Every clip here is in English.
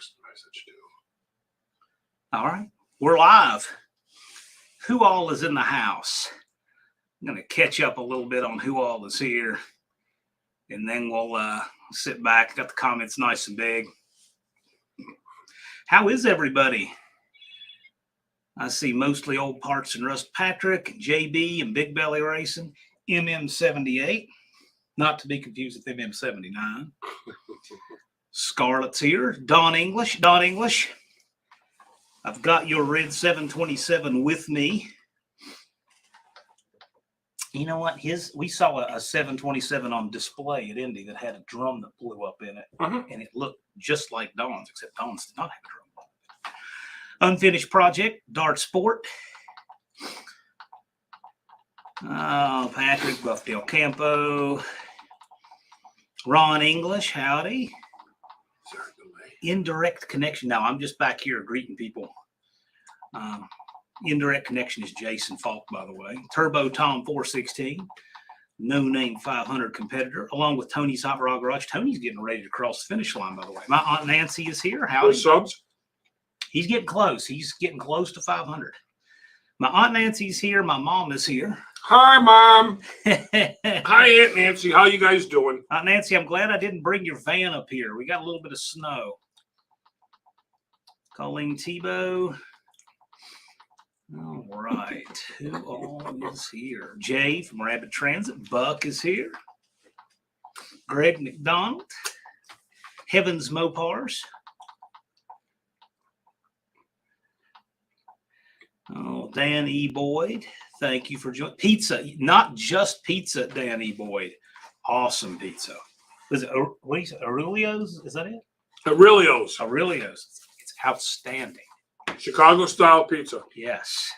text message too. All right, we're live. Who all is in the house? I'm going to catch up a little bit on who all is here, and then we'll sit back. Got the comments nice and big. How is everybody? I see mostly old parts and Rust Patrick, JB, and Big Belly Racing, MM78, not to be confused with MM79. Scarlett's here. Don English. I've got your red 727 with me. You know what? We saw a 727 on display at Indy that had a drum that blew up in it, and it looked just like Don's, except Don's did not have a drum. Unfinished project, Dart Sport. Oh, Patrick, Buffdale Campo. Ron English, howdy. Indirect connection. Now, I'm just back here greeting people. Indirect connection is Jason Falk, by the way. Turbo Tom 416. No name 500 competitor, along with Tony's Hot Rod Garage. Tony's getting ready to cross the finish line, by the way. My Aunt Nancy is here. Howdy. Subs? He's getting close. He's getting close to 500. My Aunt Nancy's here. My mom is here. Hi, Mom. Hi, Aunt Nancy. How you guys doing? Aunt Nancy, I'm glad I didn't bring your van up here. We got a little bit of snow. Colleen Tebow. All right. Who all is here? Jay from Rabbit Transit. Buck is here. Greg McDonald. Heavens Mopars. Oh, Dan E. Boyd. Thank you for joining. Pizza. Not just pizza, Dan E. Boyd. Awesome pizza. Is it, what do you say? Aurelio's? Is that it? Aurelio's. Aurelio's. It's outstanding. Chicago style pizza. Yes.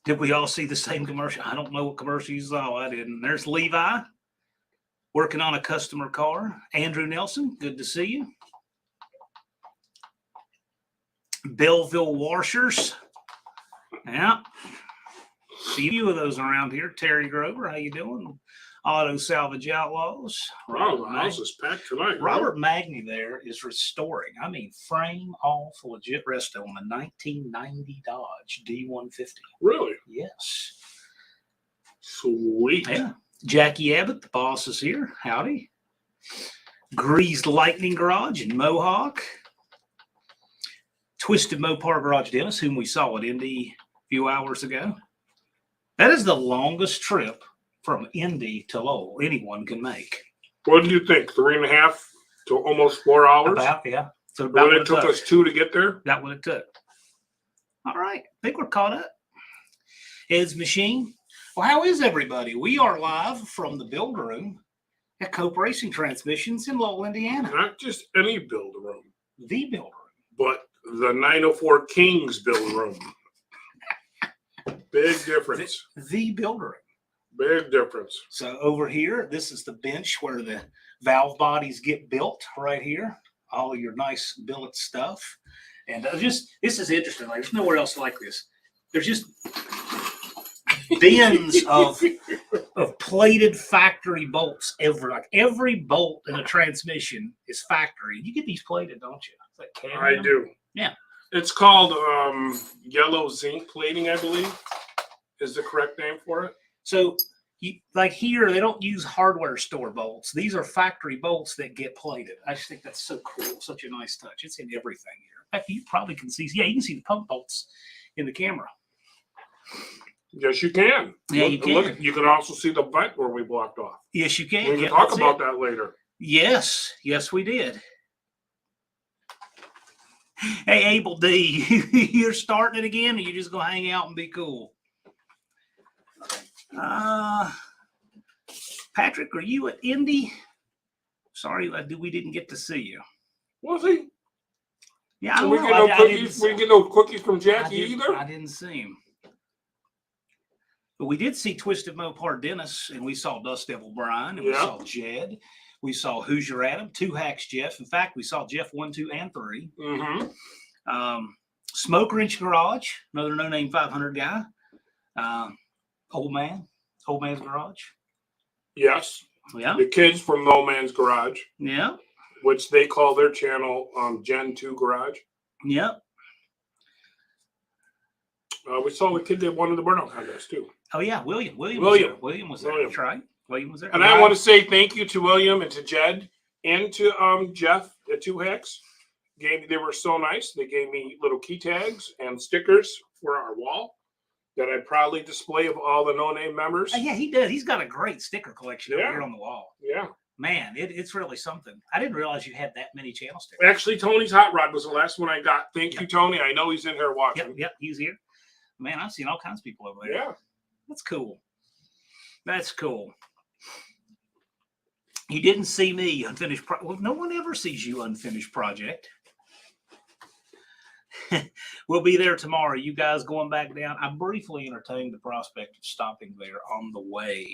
Did we all see the same commercial? I don't know what commercial you saw. I didn't. There's Levi working on a customer car. Andrew Nelson, good to see you. Belleville Washers. Yeah. See a few of those around here. Terry Grover, how you doing? Auto Salvage Outlaws. Wow, the house is packed tonight. Robert Magny there is restoring. I mean, frame off legit resto on a 1990 Dodge D150. Really? Yes. Sweet. Yeah. Jackie Abbott, the boss, is here. Howdy. Greased Lightning Garage in Mohawk. Twisted Mopar Garage Dennis, whom we saw at Indy a few hours ago. That is the longest trip from Indy to Lowell anyone can make. What do you think? 3.5 to almost 4 hours? About, yeah. So about what it took us 2 to get there? That's what it took. All right. I think we're caught up. Ed's Machine. Well, how is everybody? We are live from the build room at Cope Racing Transmissions in Lowell, Indiana. Not just any build room. The build room. But the 904 Kings build room. Big difference. The build room. Big difference. So over here, this is the bench where the valve bodies get built right here. All of your nice billet stuff. And this is interesting. Like, there's nowhere else like this. There's just bins of plated factory bolts. Every bolt in a transmission is factory. You get these plated, don't you? Is that cadmium? I do. Yeah. It's called yellow zinc plating, I believe, is the correct name for it. So, like here, they don't use hardware store bolts. These are factory bolts that get plated. I just think that's so cool. Such a nice touch. It's in everything here. In fact, you probably can see. Yeah, you can see the pump bolts in the camera. Yes, you can. Yeah, you can. Look, you can also see the vent where we blocked off. Yes, you can. We can talk about that later. Yes. Yes, we did. Hey, Abel D, you're starting it again, or you just going to hang out and be cool? Patrick, are you at Indy? Sorry, we didn't get to see you. Was he? Yeah, I don't we know. We didn't get no cookies from Jackie either? I didn't see him. But we did see Twisted Mopar Dennis, and we saw Dust Devil Brian, and we saw Jed. We saw Hoosier Adam, 2 Hacks Jeff. In fact, we saw Jeff 1, 2, and 3. Mm-hmm. Smoke Wrench Garage, another no-name 500 guy. Old Man's Garage. Yes. Yeah. The kids from No Man's Garage, Yeah. which they call their channel Gen 2 Garage. Yeah. We saw the kid that won the burnout contest too. Oh yeah, William. William was there. That's right. William was there. And I want to say thank you to William and to Jed and to Jeff, the two hacks. They were so nice. They gave me little key tags and stickers for our wall that I proudly display of all the no-name members. Yeah, he did. He's got a great sticker collection over Yeah. here on the wall. Yeah. Man, it's really something. I didn't realize you had that many channel stickers. Actually, Tony's Hot Rod was the last one I got. Thank you, Tony. I know he's in here watching. Yep, he's here. Man, I've seen all kinds of people over there. Yeah. That's cool. That's cool. You didn't see me unfinished. Well, no one ever sees you unfinished project. We'll be there tomorrow. You guys going back down? I briefly entertained the prospect of stopping there on the way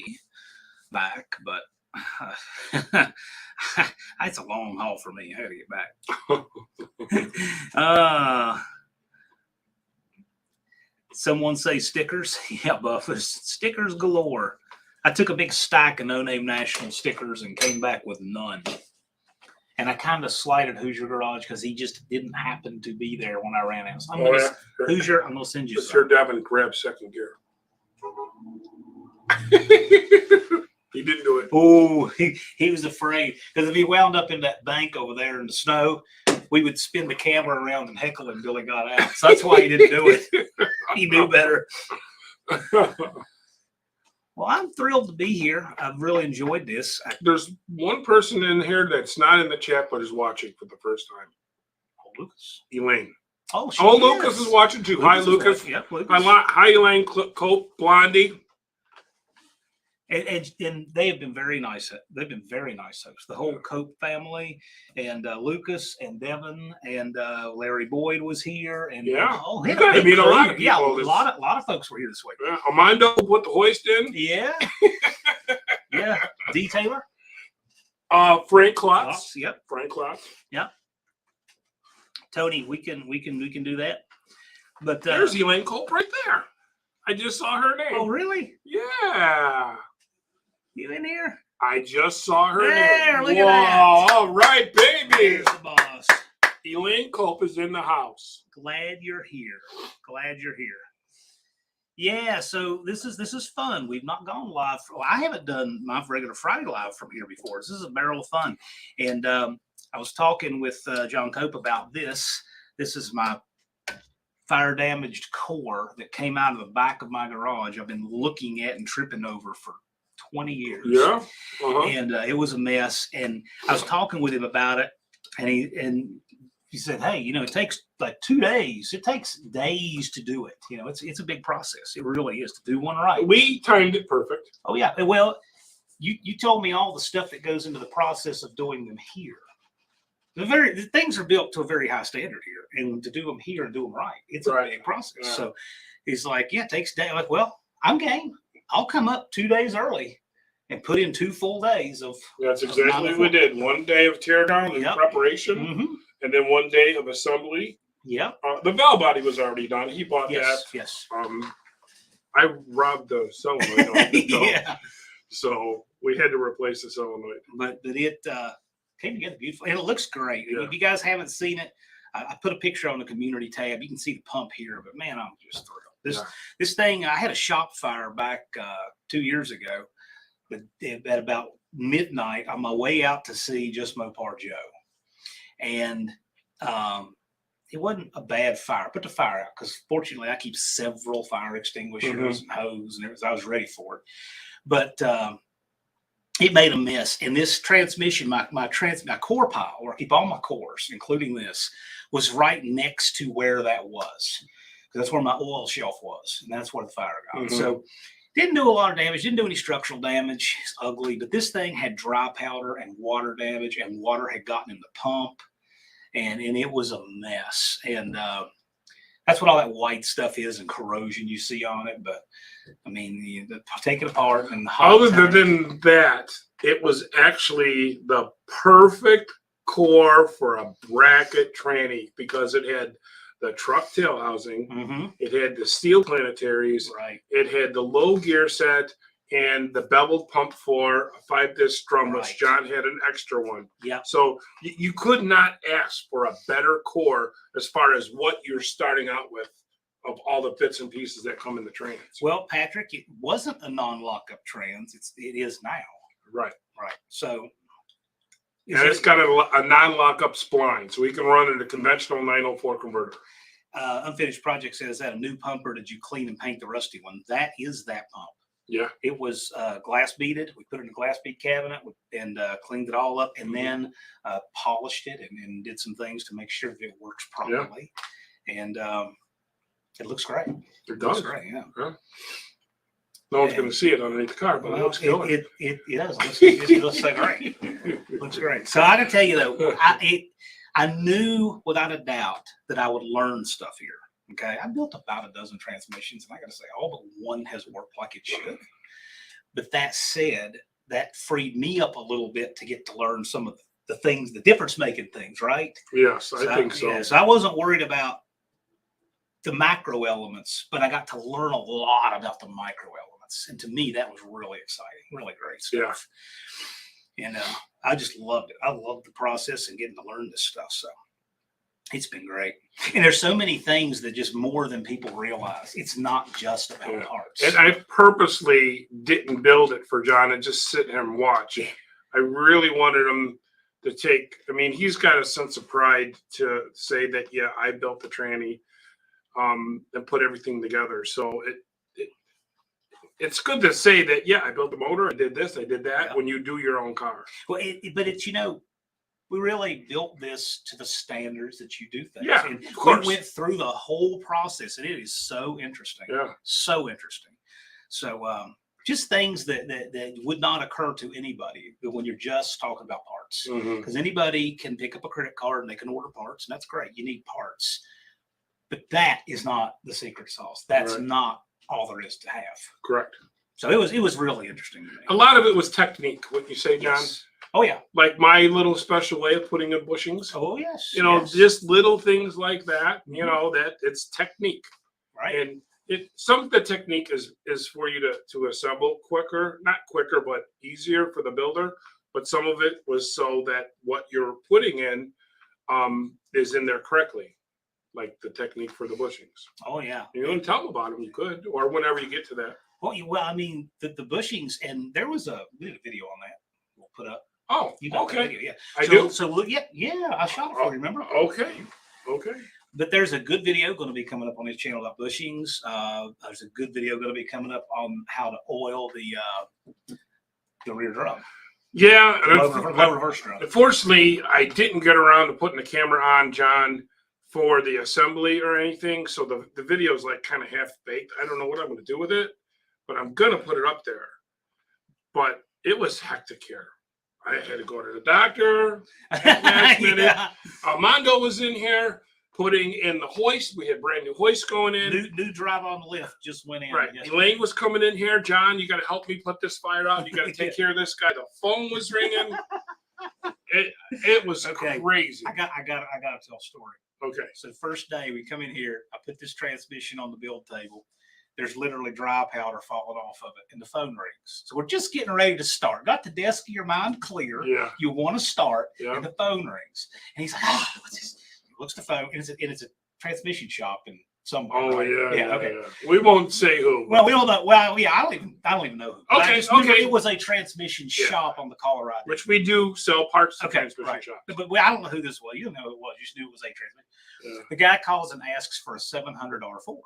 back, but it's a long haul for me. I had to get back. Someone say stickers. Yeah, Buffers. Stickers galore. I took a big stack of no-name national stickers and came back with none. And I kind of slighted Hoosier Garage because he just didn't happen to be there when I ran out. So Hoosier, I'm going to send you some. Sir Devin grabbed second gear. He didn't do it. Oh, he was afraid. Because if he wound up in that bank over there in the snow, we would spin the camera around and heckle him until he got out. So that's why he didn't do it. He knew better. Well, I'm thrilled to be here. I've really enjoyed this. There's one person in here that's not in the chat but is watching for the first time. Oh, Lucas. Elaine. Oh, Lucas is watching too. Hi, Lucas. Yep, Lucas. Hi, Elaine Cope, Blondie. And they have been very nice. They've been very nice hosts. The whole Cope family and Lucas and Devin and Larry Boyd was here. And you got to meet a lot of people. Yeah, a lot of folks were here this week. Yeah, Armando put the hoist in. Yeah, yeah. Detailer. Frank Klotz. Yep. Frank Klotz. Yep. Tony, we can do that. But there's Elaine Cope right there. I just saw her name. Oh, really? Yeah. You in here? I just saw her there, name. Look at that. All right, baby. There's the boss. Elaine Cope is in the house. Glad you're here. Glad you're here. Yeah, so this is fun. We've not gone live. I haven't done my regular Friday live from here before. This is a barrel of fun. And I was talking with John Cope about this. This is my fire damaged core that came out of the back of my garage. I've been looking at and tripping over for 20 years. Yeah. And it was a mess. And I was talking with him about it. And he said, hey, it takes like 2 days. It takes days to do it. It's a big process. It really is to do one right. We timed it perfect. Oh, yeah. Well, you told me all the stuff that goes into the process of doing them here. The things are built to a very high standard here, and to do them here and do them right, it's a big process. Yeah. So he's like, yeah, it takes days. Like, well, I'm game. I'll come up 2 days early and put in 2 full days of. That's exactly what we did. 1 day of teardown and preparation, and then 1 day of assembly. Yep. The valve body was already done. He bought that. Yes. I robbed the solenoid off the dog. Yeah. So we had to replace the solenoid. But it came together beautifully, and it looks great. Yeah. If you guys haven't seen it, I put a picture on the community tab. You can see the pump here, but man, I'm just thrilled. This thing, I had a shop fire back 2 years ago, but at about midnight on my way out to see just Mopar Joe, and it wasn't a bad fire. I put the fire out because fortunately I keep several fire extinguishers and hose and everything. I was ready for it, but it made a mess. And this transmission, my core pile, where I keep all my cores, including this, was right next to where that was. That's where my oil shelf was, and that's where the fire got. So didn't do a lot of damage, didn't do any structural damage. It's ugly, but this thing had dry powder and water damage, and water had gotten in the pump, and it was a mess. And that's what all that white stuff is and corrosion you see on it. But I mean, take it apart and other than that, it was actually the perfect core for a bracket tranny because it had the truck tail housing, it had the steel planetaries, right? It had the low gear set, and the beveled pump for a 5-disc drum, Right. which John had an extra one. Yeah. So you could not ask for a better core as far as what you're starting out with of all the bits and pieces that come in the trans. Well, Patrick, it wasn't a non-lockup trans. It is now. Right. Right. So. And it's got a non-lockup spline, so we can run it a conventional 904 converter. Unfinished Project says that a new pump, or did you clean and paint the rusty one? That is that pump. Yeah. It was glass beaded. We put it in a glass bead cabinet and cleaned it all up, and then polished it and did some things to make sure that it works properly. Yeah. And it looks great. It does. Looks great, yeah. No one's going to see it underneath the car, but it looks good. It does. It looks so great. It looks great. So I can tell you though, I knew without a doubt that I would learn stuff here. Okay, I built about a dozen transmissions, and I got to say, all but one has worked like it should. But that said, that freed me up a little bit to get to learn some of the things, the difference-making things, right? Yes, I think so. Yeah, so I wasn't worried about the macro elements, but I got to learn a lot about the micro elements, and to me, that was really exciting, really great stuff. Yeah. And I just loved it. I loved the process and getting to learn this stuff. So. It's been great. And there's so many things that just more than people realize. It's not just about parts. And I purposely didn't build it for John and just sit here and watch. I really wanted him to take, I mean, he's got a sense of pride to say that, yeah, I built the tranny and put everything together. So it's good to say that, yeah, I built the motor, I did this, I did that, when you do your own car. Well, but it's, we really built this to the standards that you do things. Yeah, and of course. We went through the whole process, and it is so interesting. Yeah. So interesting. So just things that would not occur to anybody when you're just talking about parts. Because anybody can pick up a credit card and they can order parts, and that's great. You need parts. But that is not the secret sauce. That's not all there is to have. Correct. So it was really interesting to me. A lot of it was technique, what you say, John? Yes. Oh, yeah. Like my little special way of putting in bushings. Oh, yes. Just little things like that, that it's technique. Right. And some of the technique is for you to assemble quicker, not quicker, but easier for the builder. But some of it was so that what you're putting in is in there correctly, like the technique for the bushings. Oh, yeah. You don't tell them about them, you could, or whenever you get to that. Well, I mean, the bushings, and we did a video on that. We'll put up. Oh, you got okay. Video, yeah. I do. So look, yeah, I shot it for you. Remember? Okay. But there's a good video going to be coming up on his channel about bushings. There's a good video going to be coming up on how to oil the rear drum. Yeah, low reverse drum. Unfortunately, I didn't get around to putting the camera on John for the assembly or anything, so the video is like kind of half baked. I don't know what I'm going to do with it, but I'm going to put it up there. But it was hectic here. I had to go to the doctor last minute. Yeah. Armando was in here putting in the hoist. We had brand new hoist going in. New drive on the lift just went in. Right. Elaine was coming in here. John, you got to help me put this fire out. You got to take care of this guy. The phone was ringing. It was crazy. I got to tell a story. Okay. So the first day we come in here, I put this transmission on the build table. There's literally dry powder falling off of it, and the phone rings. So we're just getting ready to start. Got the desk of your mind clear. Yeah. You want to start, and the phone rings. And he's like, what's this? He looks at the phone, and it's a transmission shop in somewhere. Oh, right? yeah. Okay. Yeah. We won't say who. Well, we don't know. Well, yeah, I don't even know who. Okay. It was a transmission shop on the Colorado. Which we do sell parts to transmission shops. But I don't know who this was. You don't know who it was. You just knew it was a transmission. Yeah. The guy calls and asks for a $700 Ford,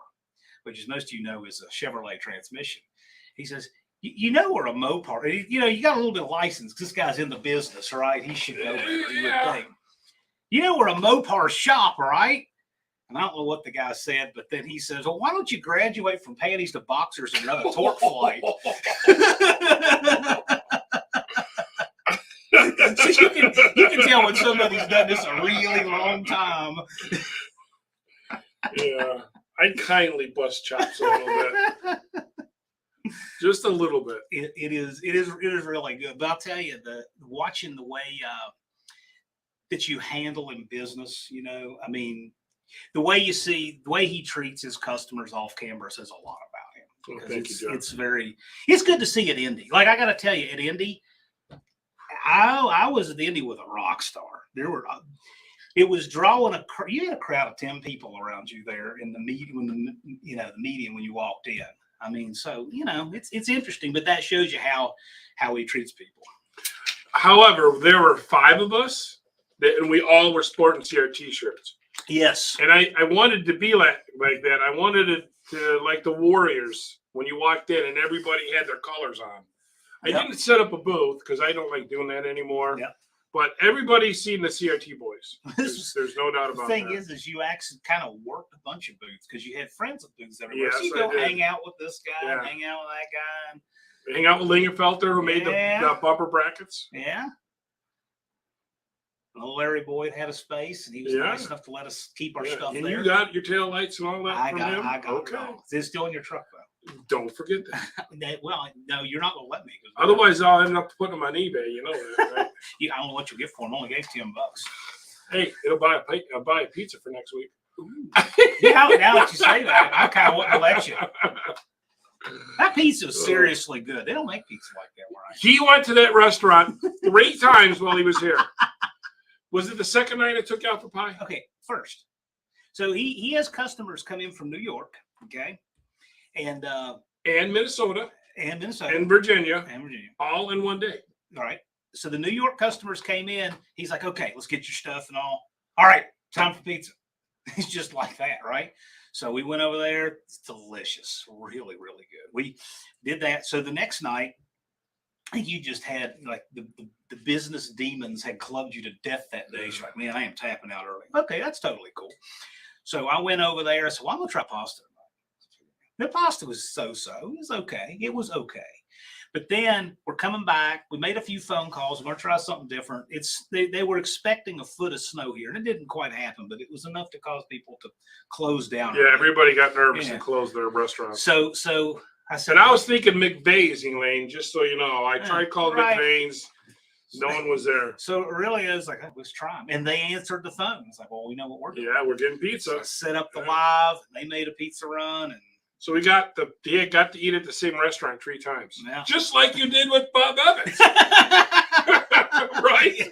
which, as most of you know, is a Chevrolet transmission. He says, we're a Mopar. You got a little bit of license. This guy's in the business, right? He should know better. You would think. We're a Mopar shop, right? And I don't know what the guy said, but then he says, well, why don't you graduate from panties to boxers and run a torque flight? So you can tell when somebody's done this a really long time. Yeah. I'd kindly bust chops a little bit. Just a little bit. It is really good. But I'll tell you, watching the way that you handle in business, I mean, the way he treats his customers off camera says a lot about him. Well, thank you, Jeff. It's good to see at Indy. Like I got to tell you, at Indy, I was at Indy with a rock star. It was drawing you had a crowd of 10 people around you there in the meeting the median when you walked in. I mean, so it's interesting, but that shows you how he treats people. However, there were 5 of us, and we all were sporting CRT shirts. Yes, and I wanted to be like that. I wanted it to like the Warriors when you walked in and everybody had their colors on. I didn't set up a booth because I don't like doing that anymore. Yep. But everybody's seen the CRT boys. There's no doubt about that. The thing is you actually kind of worked a bunch of booths because you had friends with booths everywhere. Yes, so you go hang out with this guy, and hang out with that guy. And hang out with Lingenfelter, who made the bumper brackets. Yeah. Larry Boyd had a space, and he was nice enough to let us keep our stuff and there. You got your tail lights and all that I from got him? it all. Is it still in your truck, though? Don't forget that. Well, no, you're not going to let me. Otherwise, I'll end up putting them on eBay. You know that, right? I don't know what you'll get for them. I only gave $10. Hey, I'll buy a pizza for next week. Now that you say that, I kind of want to let you. That pizza was seriously good. They don't make pizza like that where I am. He went to that restaurant 3 times while he was here. Was it the second night I took you out for pie? Okay, first. So he has customers come in from New York, okay? And Minnesota. And Minnesota. And Virginia. And Virginia. All in one day. All right. So the New York customers came in. He's like, okay, let's get your stuff and all. All right, time for pizza. It's just like that, right? So we went over there. It's delicious. Really, really good. We did that. So the next night, I think you just had like the business demons had clubbed you to death that day. She's like, man, I am tapping out early. Okay, that's totally cool. So I went over there. I said, well, I'm going to try pasta. The pasta was so-so. It was okay. But then we're coming back. We made a few phone calls. We're going to try something different. They were expecting a foot of snow here, and it didn't quite happen, but it was enough to cause people to close down. Yeah, everybody got nervous and closed their restaurants. So I said, and I was thinking McVeigh's, Elaine, just so you know. I tried calling McVeigh's. No one was there. So it really is like, let's try them. And they answered the phone. It's like, well, we know what we're doing. Yeah, we're getting pizza. So I set up the live. They made a pizza run. And so he got to eat at the same restaurant 3 times. Yeah. Just like you did with Bob Evans. Right?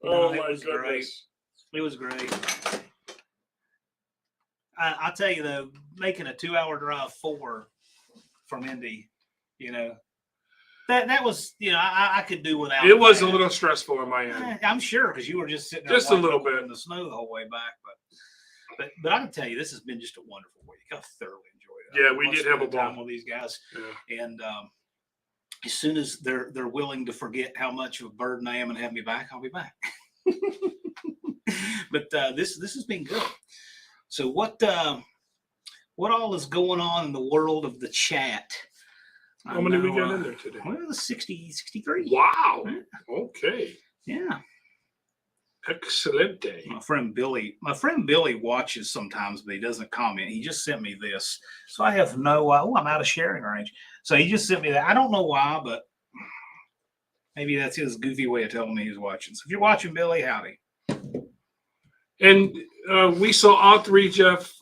Oh, my goodness. Great. It was great. I'll tell you, though, making a 2-hour drive from Indy, that was, I could do without. It was a little stressful on my end. I'm sure, because you were just sitting there just a little bit in the snow the whole way back. But I can tell you, this has been just a wonderful week. I've thoroughly enjoyed it. Yeah, we did have a time ball with these guys, yeah. And as soon as they're willing to forget how much of a burden I am and have me back, I'll be back. But this has been good. So what all is going on in the world of the chat? How many we got in there today? Well, 63. Wow. Yeah. Okay. Yeah. Excellent day. My friend Billy watches sometimes, but he doesn't comment. He just sent me this. So I have no, I'm out of sharing range. So he just sent me that. I don't know why, but maybe that's his goofy way of telling me he's watching. So if you're watching, Billy, howdy. And we saw all three Jeffs.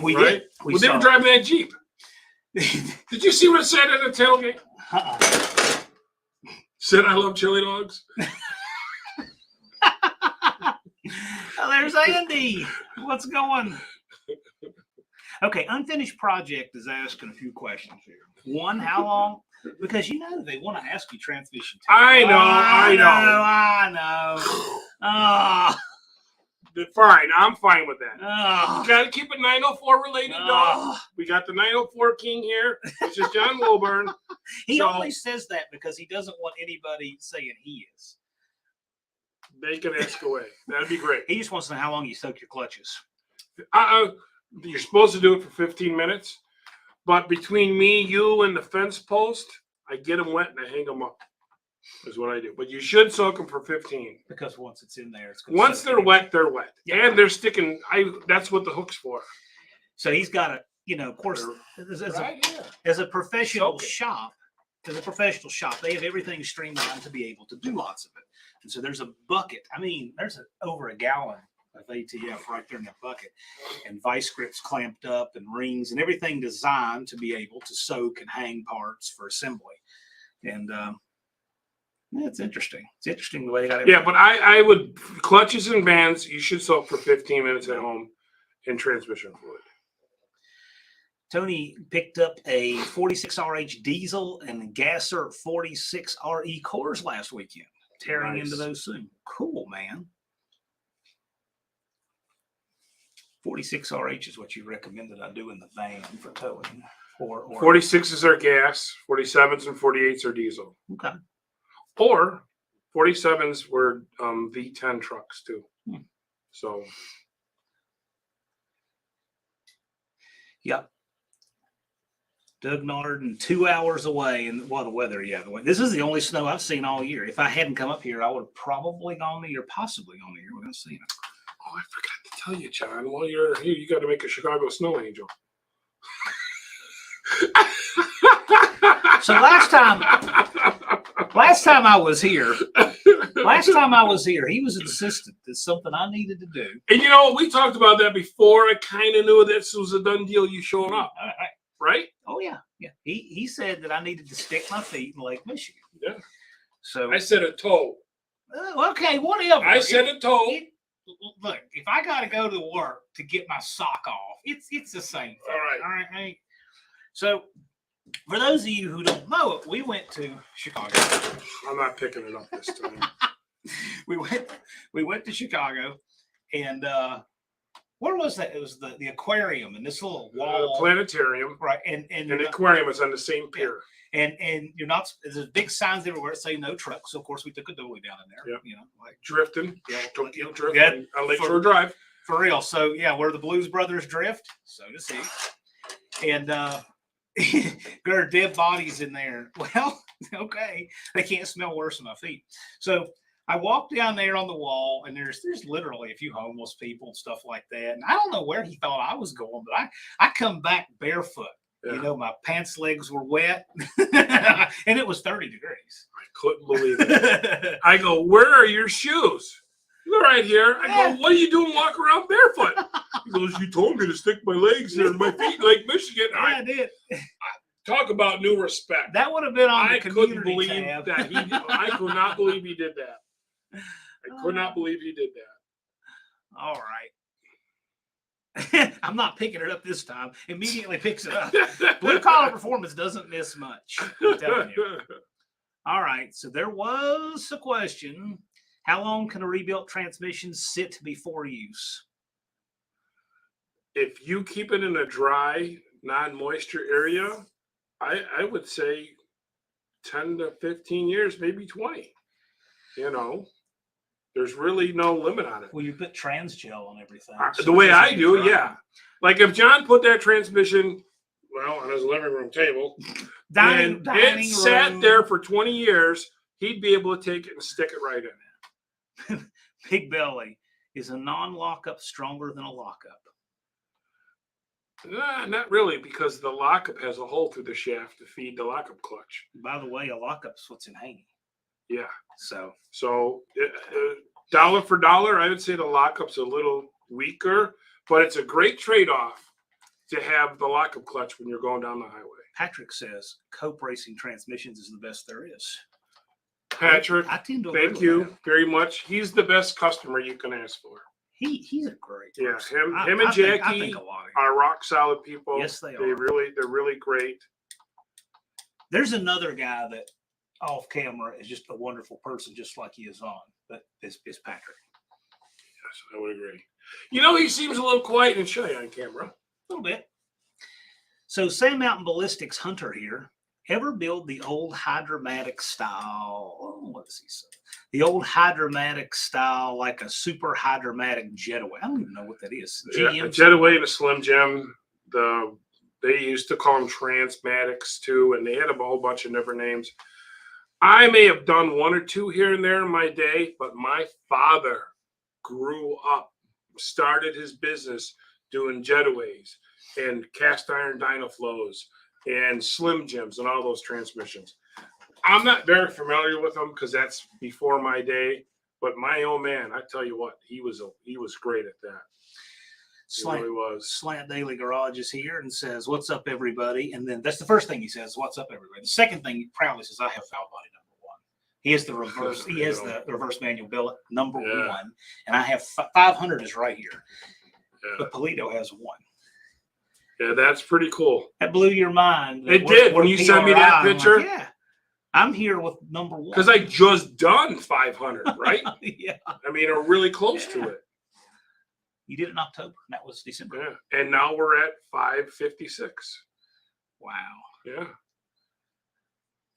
We right? did. They were driving that Jeep. Did you see what it said at the tailgate? Said, I love chili dogs. Oh, there's Andy. What's going? Okay, Unfinished Project is asking a few questions here. One, how long? Because they want to ask you transmission time. I know. Oh. Fine, I'm fine with that. Oh. You got to keep it 904 related, dog. We got the 904 king here, which is John Wilburn. He only says that because he doesn't want anybody saying he is. They can ask away. That'd be great. He just wants to know how long you soak your clutches. You're supposed to do it for 15 minutes, but between me, you, and the fence post, I get them wet and I hang them up. Is what I do. But you should soak them for 15. Because once it's in there, it's good. Once they're wet, they're wet. Yeah. And they're sticking. That's what the hook's for. So he's got to, of course, as a professional shop, they have everything streamlined to be able to do lots of it. And so there's a bucket. I mean, there's over a gallon of ATF right there in that bucket, and vice grips clamped up and rings and everything designed to be able to soak and hang parts for assembly. And it's interesting. It's interesting the way they got it. Yeah, but I would clutches and bands. You should soak for 15 minutes at home in transmission fluid. Tony picked up a 46RH diesel and Gasser 46RE cores last weekend. Tearing into those soon. Cool, man. 46RH is what you recommended I do in the van for towing. Or 46s are gas, 47s and 48s are diesel. Okay. Or 47s were V10 trucks too. So. Yep. Doug Norden, 2 hours away, and the weather, this is the only snow I've seen all year. If I hadn't come up here, I would have probably gone to or possibly gone to here. We're going to see it. Oh, I forgot to tell you, John. While you're here, you got to make a Chicago snow angel. So last time I was here, he was insistent that something I needed to do. And we talked about that before. I kind of knew this was a done deal. You showing up, right? Oh yeah. He said that I needed to stick my feet in Lake Michigan. Yeah. So I said a toe. Okay, whatever. I said a toe. Look, if I got to go to work to get my sock off, it's the same thing. All right. So, for those of you who don't know it, we went to Chicago. I'm not picking it up this time. we went to Chicago, and where was that? It was the aquarium and this little wall. Planetarium. Right, and the aquarium is on the same pier. And you're not. There's big signs everywhere that say no trucks. So of course we took a dolly down in there. Yeah. Like drifting. Yeah, drifting on Lakeshore Drive. For real. So yeah, where the Blues Brothers drift, so to see. And there are dead bodies in there. Well, okay, they can't smell worse than my feet. So I walked down there on the wall, and there's literally a few homeless people and stuff like that. And I don't know where he thought I was going, but I come back barefoot. Yeah. My pants legs were wet, and it was 30 degrees. I couldn't believe it. I go, where are your shoes? They're right here. I go, what are you doing walking around barefoot? He goes, you told me to stick my legs here and my feet in Lake Michigan. Yeah, I did. Talk about new respect. That would have been on the community tab. I could not believe he did that. I could not believe he did that. All right. I'm not picking it up this time. Immediately picks it up. Blue Collar Performance doesn't miss much. I'm telling you. All right. So there was a question. How long can a rebuilt transmission sit before use? If you keep it in a dry, non-moisture area, I would say 10 to 15 years, maybe 20. There's really no limit on it. Well, you put Transgel on everything. The way I do, yeah. Like if John put that transmission, on his living room table, dining it sat there for 20 years, he'd be able to take it and stick it right in. Big Belly, is a non-lockup stronger than a lockup? Not really, because the lockup has a hole through the shaft to feed the lockup clutch. By the way, a lockup's what's in hanging. Yeah. So dollar for dollar, I would say the lockup's a little weaker, but it's a great trade-off to have the lockup clutch when you're going down the highway. Patrick says Cope Racing Transmissions is the best there is. Patrick, I tend to thank you very much. He's the best customer you can ask for. He's a great person. Yeah, him and Jackie are rock solid people. Yes, they are. They're really great. There's another guy that off camera is just a wonderful person, just like he is on. But it's Patrick. Yes, I would agree. He seems a little quiet and shy on camera. A little bit. So Sand Mountain Ballistics Hunter here. Ever build the old Hydromatic style? What does he say? The old Hydromatic style, like a super Hydromatic Jetaway. I don't even know what that is. Yeah, a Jetaway and a Slim Jim. They used to call them Transmatics too, and they had a whole bunch of different names. I may have done one or two here and there in my day, but my father grew up, started his business doing Jetaways and cast iron Dynaflows and Slim Jims and all those transmissions. I'm not very familiar with them because that's before my day, But my old man, I tell you what, he was great at that. Slant, really was. Slant Daily Garage is here and says, "What's up, everybody?" And then that's the first thing he says, "What's up, everybody?" The second thing he proudly says, "I have foul body number one." He has the reverse. He has the reverse manual billet number one, and I have 500 is right here. Yeah. But Polito has one. Yeah, that's pretty cool. That blew your mind. It did when you sent me that picture. Like, yeah, I'm here with number one because I just done 500, right? Yeah, I mean, we're really close to it. You did it in October, and that was December. Yeah, and now we're at 556. Wow.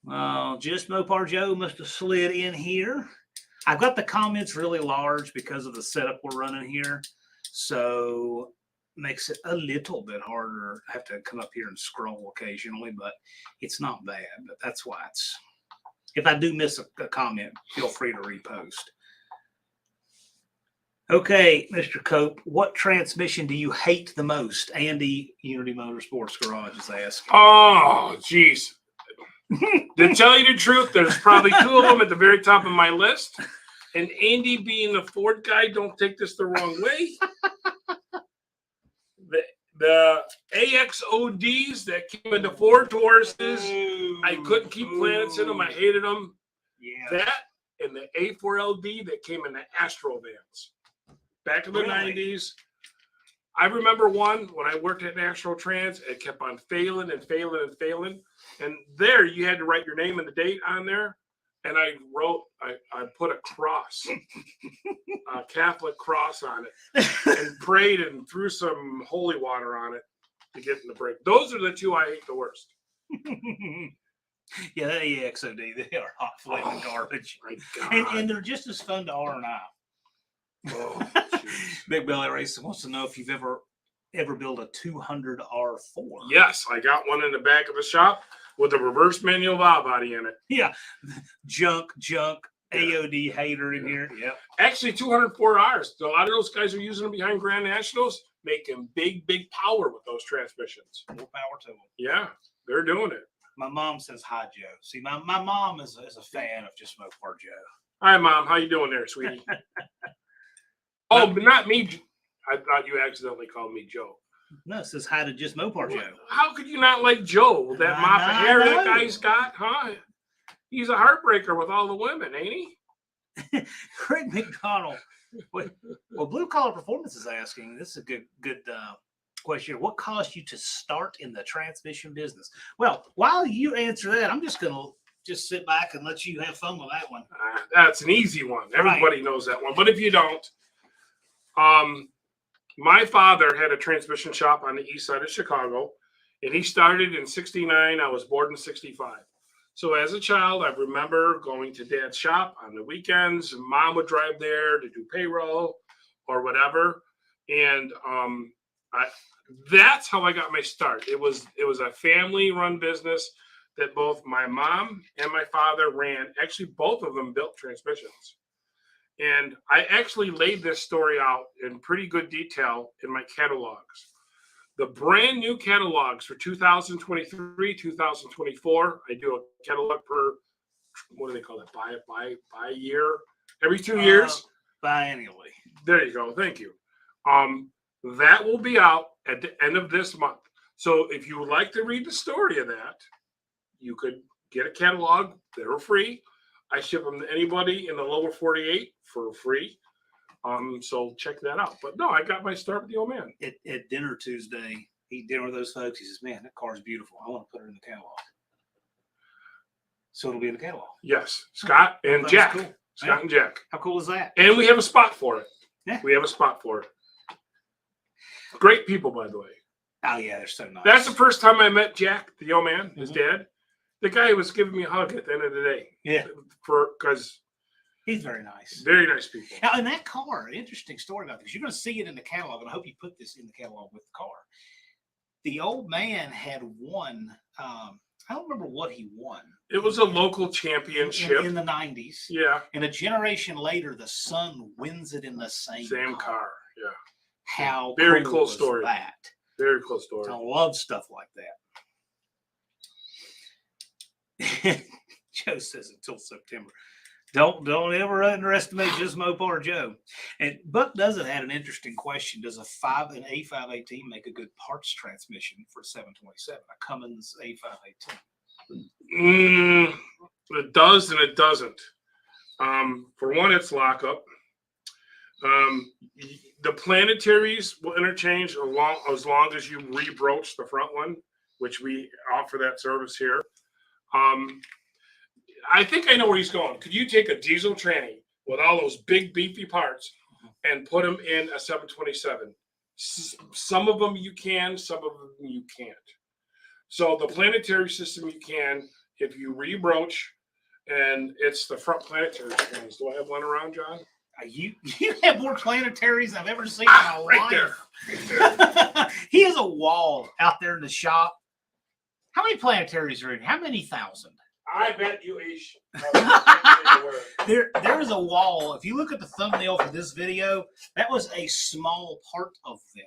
Yeah. Just Mopar Joe must have slid in here. I've got the comments really large because of the setup we're running here, so makes it a little bit harder. I have to come up here and scroll occasionally, but it's not bad. But that's why it's. If I do miss a comment, feel free to repost. Okay, Mr. Cope, what transmission do you hate the most? Andy, Unity Motorsports Garage is asking. Oh, geez. To tell you the truth, there's probably two of them at the very top of my list. And Andy, being a Ford guy, don't take this the wrong way. The AXODs that came into Ford Tauruses, I couldn't keep planets in them. I hated them. Yeah. That and the A4LD that came in the Astro vans. Back in the 90s. I remember one when I worked at National Trans, it kept on failing and failing and failing. And there you had to write your name and the date on there. And I put a cross, a Catholic cross on it, and prayed and threw some holy water on it to get in the brake. Those are the two I hate the worst. Yeah, that EXOD, they are hot flaming garbage. And they're just as fun to R&I. Oh, Big Belly Racing wants to know if you've ever built a 200 R4. Yes, I got one in the back of the shop with a reverse manual valve body in it. Yeah, junk, AOD hater in here. Yeah, actually 204Rs. A lot of those guys are using them behind Grand Nationals, making big power with those transmissions. More power to them. Yeah, they're doing it. My mom says hi, Joe. See, my mom is a fan of just Mopar Joe. Hi, Mom. How you doing there, sweetie? Oh, but not me. I thought you accidentally called me Joe. No, it says hi to just Mopar Joe. How could you not like Joe? That mop of hair that guy's got, huh? He's a heartbreaker with all the women, ain't he? Craig McDonald. Well, Blue Collar Performance is asking, this is a good question. What caused you to start in the transmission business? Well, while you answer that, I'm just going to sit back and let you have fun with that one. That's an easy one. Everybody knows that one. But if you don't, my father had a transmission shop on the east side of Chicago, and he started in 69. I was born in 65. So as a child, I remember going to Dad's shop on the weekends. Mom would drive there to do payroll or whatever. And that's how I got my start. It was a family-run business that both my mom and my father ran. Actually, both of them built transmissions. And I actually laid this story out in pretty good detail in my catalogs. The brand new catalogs for 2023, 2024, I do a catalog per, what do they call it? By year? Every 2 years? Biannually. There you go. Thank you. That will be out at the end of this month. So if you would like to read the story of that, you could get a catalog. They're free. I ship them to anybody in the lower 48 for free. So check that out. But no, I got my start with the old man. At dinner Tuesday, eat dinner with those folks. He says, "Man, that car's beautiful. I want to put her in the catalog." So it'll be in the catalog. Yes. Scott and Jack. Cool. Scott and Jack. How cool is that? And we have a spot for it. Yeah. We have a spot for it. Great people, by the way. Oh, yeah, they're so nice. That's the first time I met Jack, the old man, his dad. The guy was giving me a hug at the end of the day. Yeah. Because he's very nice. Very nice people. Now, in that car, an interesting story about this. You're going to see it in the catalog, and I hope you put this in the catalog with the car. The old man had won, I don't remember what he won. It was a local championship. In the 90s. Yeah. And a generation later, the son wins it in the same car. Yeah. How very cool cool was story. That? Very cool story. I love stuff like that. Joe says until September. Don't ever underestimate just Mopar Joe. And Buck doesn't had an interesting question. Does an A518 make a good parts transmission for 727? A Cummins A518. It does and it doesn't. For one, it's lockup. The planetaries will interchange as long as you rebroach the front one, which we offer that service here. I think I know where he's going. Could you take a diesel tranny with all those big beefy parts and put them in a 727? Some of them you can, some of them you can't. So the planetary system you can if you rebroach, and it's the front planetary trannies. Do I have one around, John? You have more planetaries I've ever seen in my right life. there. He has a wall out there in the shop. How many planetaries are in? How many thousand? I bet you each. There is a wall. If you look at the thumbnail for this video, that was a small part of them.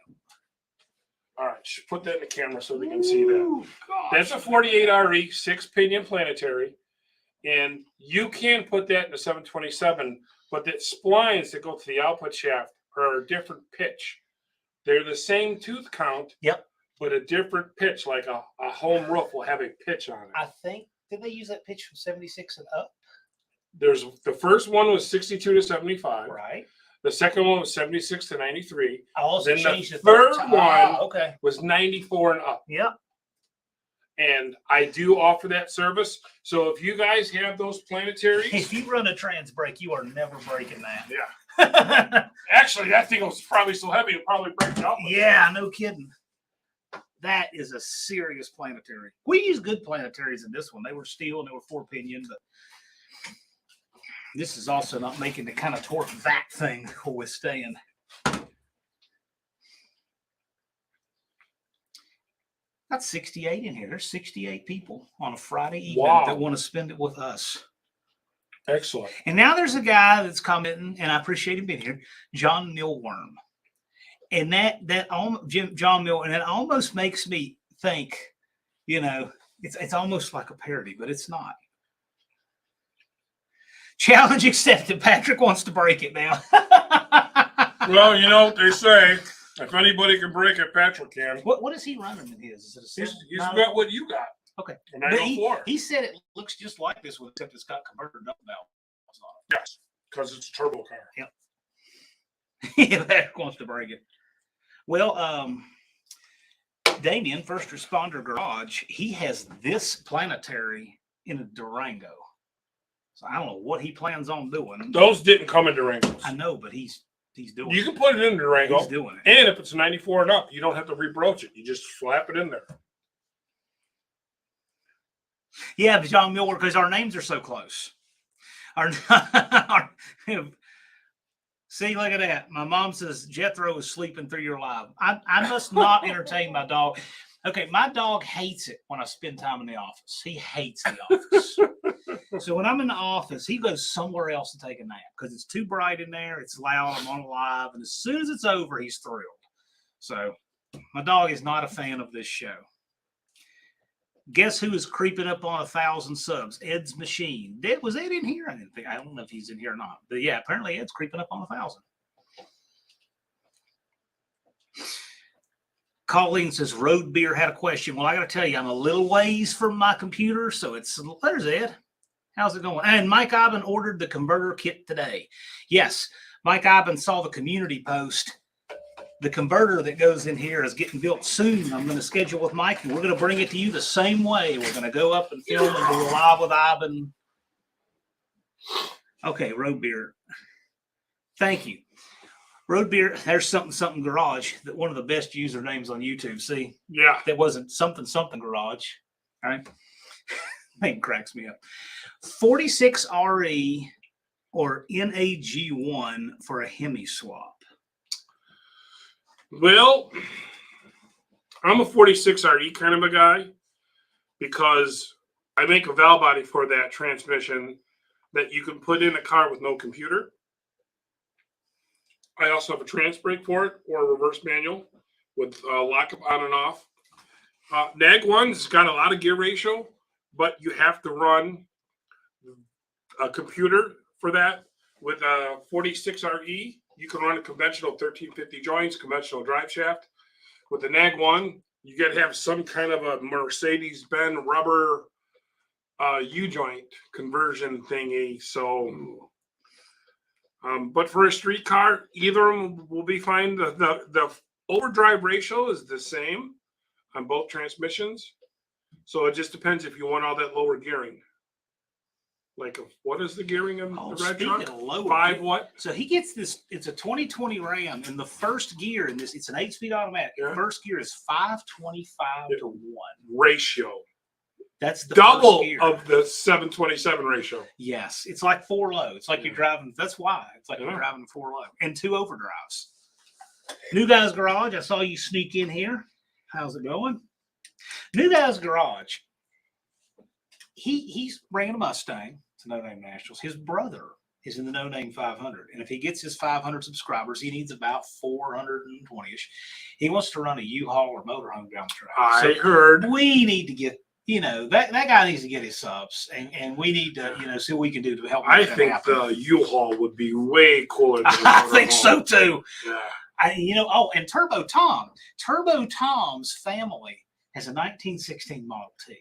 All right, put that in the camera so they can see that. That's a 48 RE 6-pinion planetary, and you can put that in a 727, but the splines that go to the output shaft are a different pitch. They're the same tooth count, yep, but a different pitch. Like a home roof will have a pitch on it. I think. Did they use that pitch from 76 and up? There's the first one was 62 to 75. Right. The second one was 76 to 93. I also then changed the third one was 94 and up. Yep. And I do offer that service. So if you guys have those planetaries, if you run a trans brake, you are never breaking that. Yeah. Actually, that thing was probably so heavy it'll probably break it up. Yeah, no kidding. That is a serious planetary. We use good planetaries in this one. They were steel and they were 4-pinion, but this is also not making the kind of torque that thing will withstand. Got 68 in here. There's 68 people on a Friday evening that want to spend it with us. Excellent. And now there's a guy that's commenting, and I appreciate him being here, John Millworm. And John Mill, and it almost makes me think, it's almost like a parody, but it's not. Challenge accepted. Patrick wants to break it now. Well, they say if anybody can break it, Patrick can. What is he running in his? Is it a He's got what you got. Okay. And he said it looks just like this one, except it's got converter dump valves on it. Yes, because it's a turbo car. Yep. Patrick wants to break it. Well, Damien, First Responder Garage, he has this planetary in a Durango. So I don't know what he plans on doing. Those didn't come in Durangos. I know, but he's doing it. You can put it in Durango. He's doing it. And if it's 94 and up, you don't have to rebroach it. You just slap it in there. Yeah, John Miller, because our names are so close. See, look at that. My mom says Jethro is sleeping through your live. I must not entertain my dog. Okay, my dog hates it when I spend time in the office. He hates the office. So when I'm in the office, he goes somewhere else to take a nap because it's too bright in there. It's loud. I'm on live. And as soon as it's over, he's thrilled. So my dog is not a fan of this show. Guess who is creeping up on 1,000 subs? Ed's Machine. Was Ed in here? I don't know if he's in here or not. But yeah, apparently Ed's creeping up on 1,000. Colleen says Road Beer had a question. Well, I got to tell you, I'm a little ways from my computer, so there's Ed. How's it going? And Mike Iben ordered the converter kit today. Yes, Mike Iben saw the community post. The converter that goes in here is getting built soon. I'm going to schedule with Mike, and we're going to bring it to you the same way. We're going to go up and film and do a live with Iben. Okay, Road Beer. Thank you. Road Beer, there's something garage, that one of the best usernames on YouTube. See? Yeah. That wasn't something garage. All right. That cracks me up. 46 RE or NAG1 for a Hemi swap. Well, I'm a 46 RE kind of a guy because I make a valve body for that transmission that you can put in a car with no computer. I also have a trans brake for it or a reverse manual with lockup on and off. NAG1's got a lot of gear ratio, but you have to run a computer for that. With a 46 RE, you can run a conventional 1350 joints, conventional drive shaft. With the NAG 1, you got to have some kind of a Mercedes-Benz rubber U-joint conversion thingy. So, but for a street car, either of them will be fine. The overdrive ratio is the same on both transmissions. So it just depends if you want all that lower gearing. Like, what is the gearing in the red truck? Lower, 5 what? So he gets this. It's a 2020 Ram, and the first gear in this, it's an 8-speed automatic. Yeah. First gear is 525 to 1 ratio. That's the double first gear of the 727 ratio. Yes, it's like 4 low. It's like you're driving. That's why it's like you're Yeah. driving 4 low and 2 overdrives. New Guy's Garage. I saw you sneak in here. How's it going? New Guy's Garage. He's bringing a Mustang to No Name Nationals. His brother is in the No Name 500, and if he gets his 500 subscribers, he needs about 420ish. He wants to run a U-Haul or motorhome down the track. I heard. We need to get, that guy needs to get his subs, and we need to, see what we can do to help. I think the U-Haul would be way cooler than I think so too. Yeah. And Turbo Tom's family has a 1916 Model T.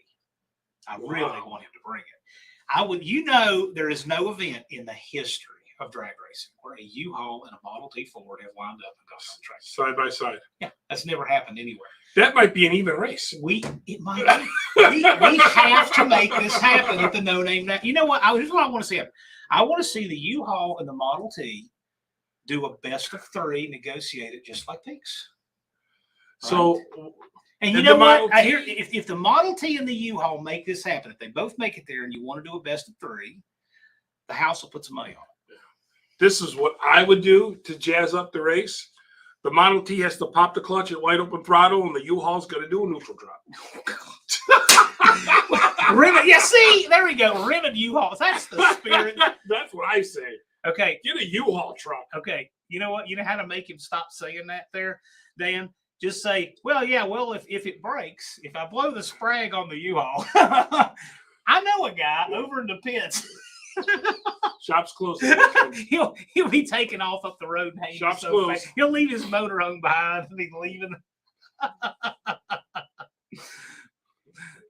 I really want him to bring it. There is no event in the history of drag racing where a U-Haul and a Model T Ford have wound up and gone on the track side by side. Yeah, that's never happened anywhere. That might be an even race. It might be. we have to make this happen at the No Name. You know what? Here's what I want to see happen. I want to see the U-Haul and the Model T do a best of 3, negotiate it just like these. So. Right? And you know what? I hear if the Model T and the U-Haul make this happen, if they both make it there and you want to do a best of 3, the house will put some money on it. This is what I would do to jazz up the race. The Model T has to pop the clutch at wide open throttle, and the U-Haul's going to do a neutral drop. Rivet, yeah, see, there we go. Rivet U-Haul. That's the spirit. That's what I say. Okay. Get a U-Haul truck. Okay. You know what? You know how to make him stop saying that there, Dan? Just say, if it breaks, if I blow the sprag on the U-Haul, I know a guy over in the pits. Shop's closed. He'll be taking off up the road. Shop's closed. Fast. He'll leave his motorhome behind and he's leaving.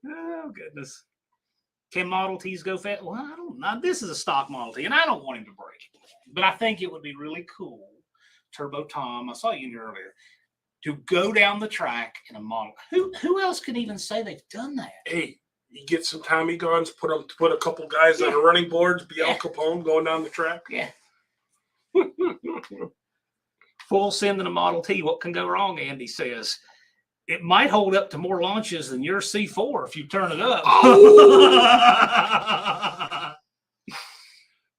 Oh, goodness. Can Model Ts go fast? Well, I don't know. This is a stock Model T, and I don't want him to break it. But I think it would be really cool. Turbo Tom, I saw you in here earlier, to go down the track in a model. Who else can even say they've done that? Hey, you get some Tommy guns, put a couple guys on the running boards, be Al Capone going down the track. Yeah. Full send in a Model T. What can go wrong, Andy says. It might hold up to more launches than your C4 if you turn it up. Oh.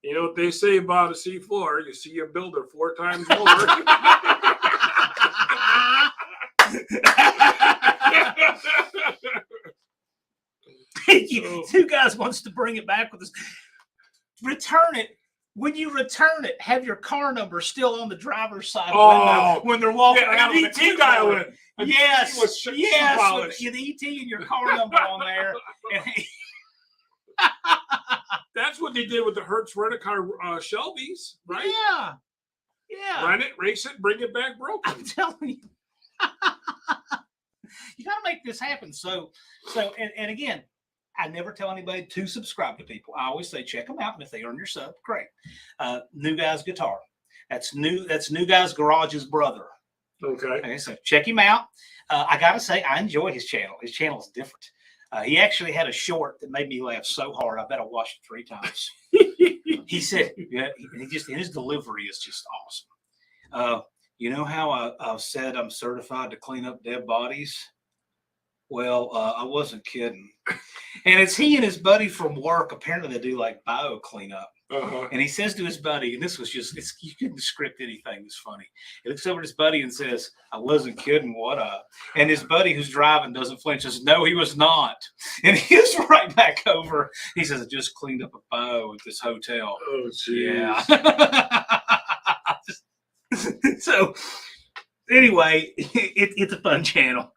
You know what they say about a C4? You see a builder 4 times more. Two guys wants to bring it back with us. Return it. When you return it, have your car number still on the driver's side when they're walking around. An ET dial-in. Yes, with an ET and your car number on there. That's what they did with the Hertz Rent-A-Car Shelbys, right? Yeah. Rent it, race it, bring it back broken. I'm telling you. You got to make this happen. So, and again, I never tell anybody to subscribe to people. I always say check them out, and if they earn your sub, great. New Guy's Guitar. That's New Guy's Garage's brother. Okay, so check him out. I gotta say, I enjoy his channel. His channel is different. He actually had a short that made me laugh so hard. I bet I watched it 3 times. He said, his delivery is just awesome. You know how I said I'm certified to clean up dead bodies? Well, I wasn't kidding. And it's he and his buddy from work. Apparently, they do like bio cleanup. And he says to his buddy, and this was just, you couldn't script anything. It's funny. He looks over at his buddy and says, I wasn't kidding, what up? And his buddy who's driving doesn't flinch, says, no, he was not. And he's right back over. He says, I just cleaned up a bio at this hotel. Oh, geez. Yeah. So, anyway, it's a fun channel.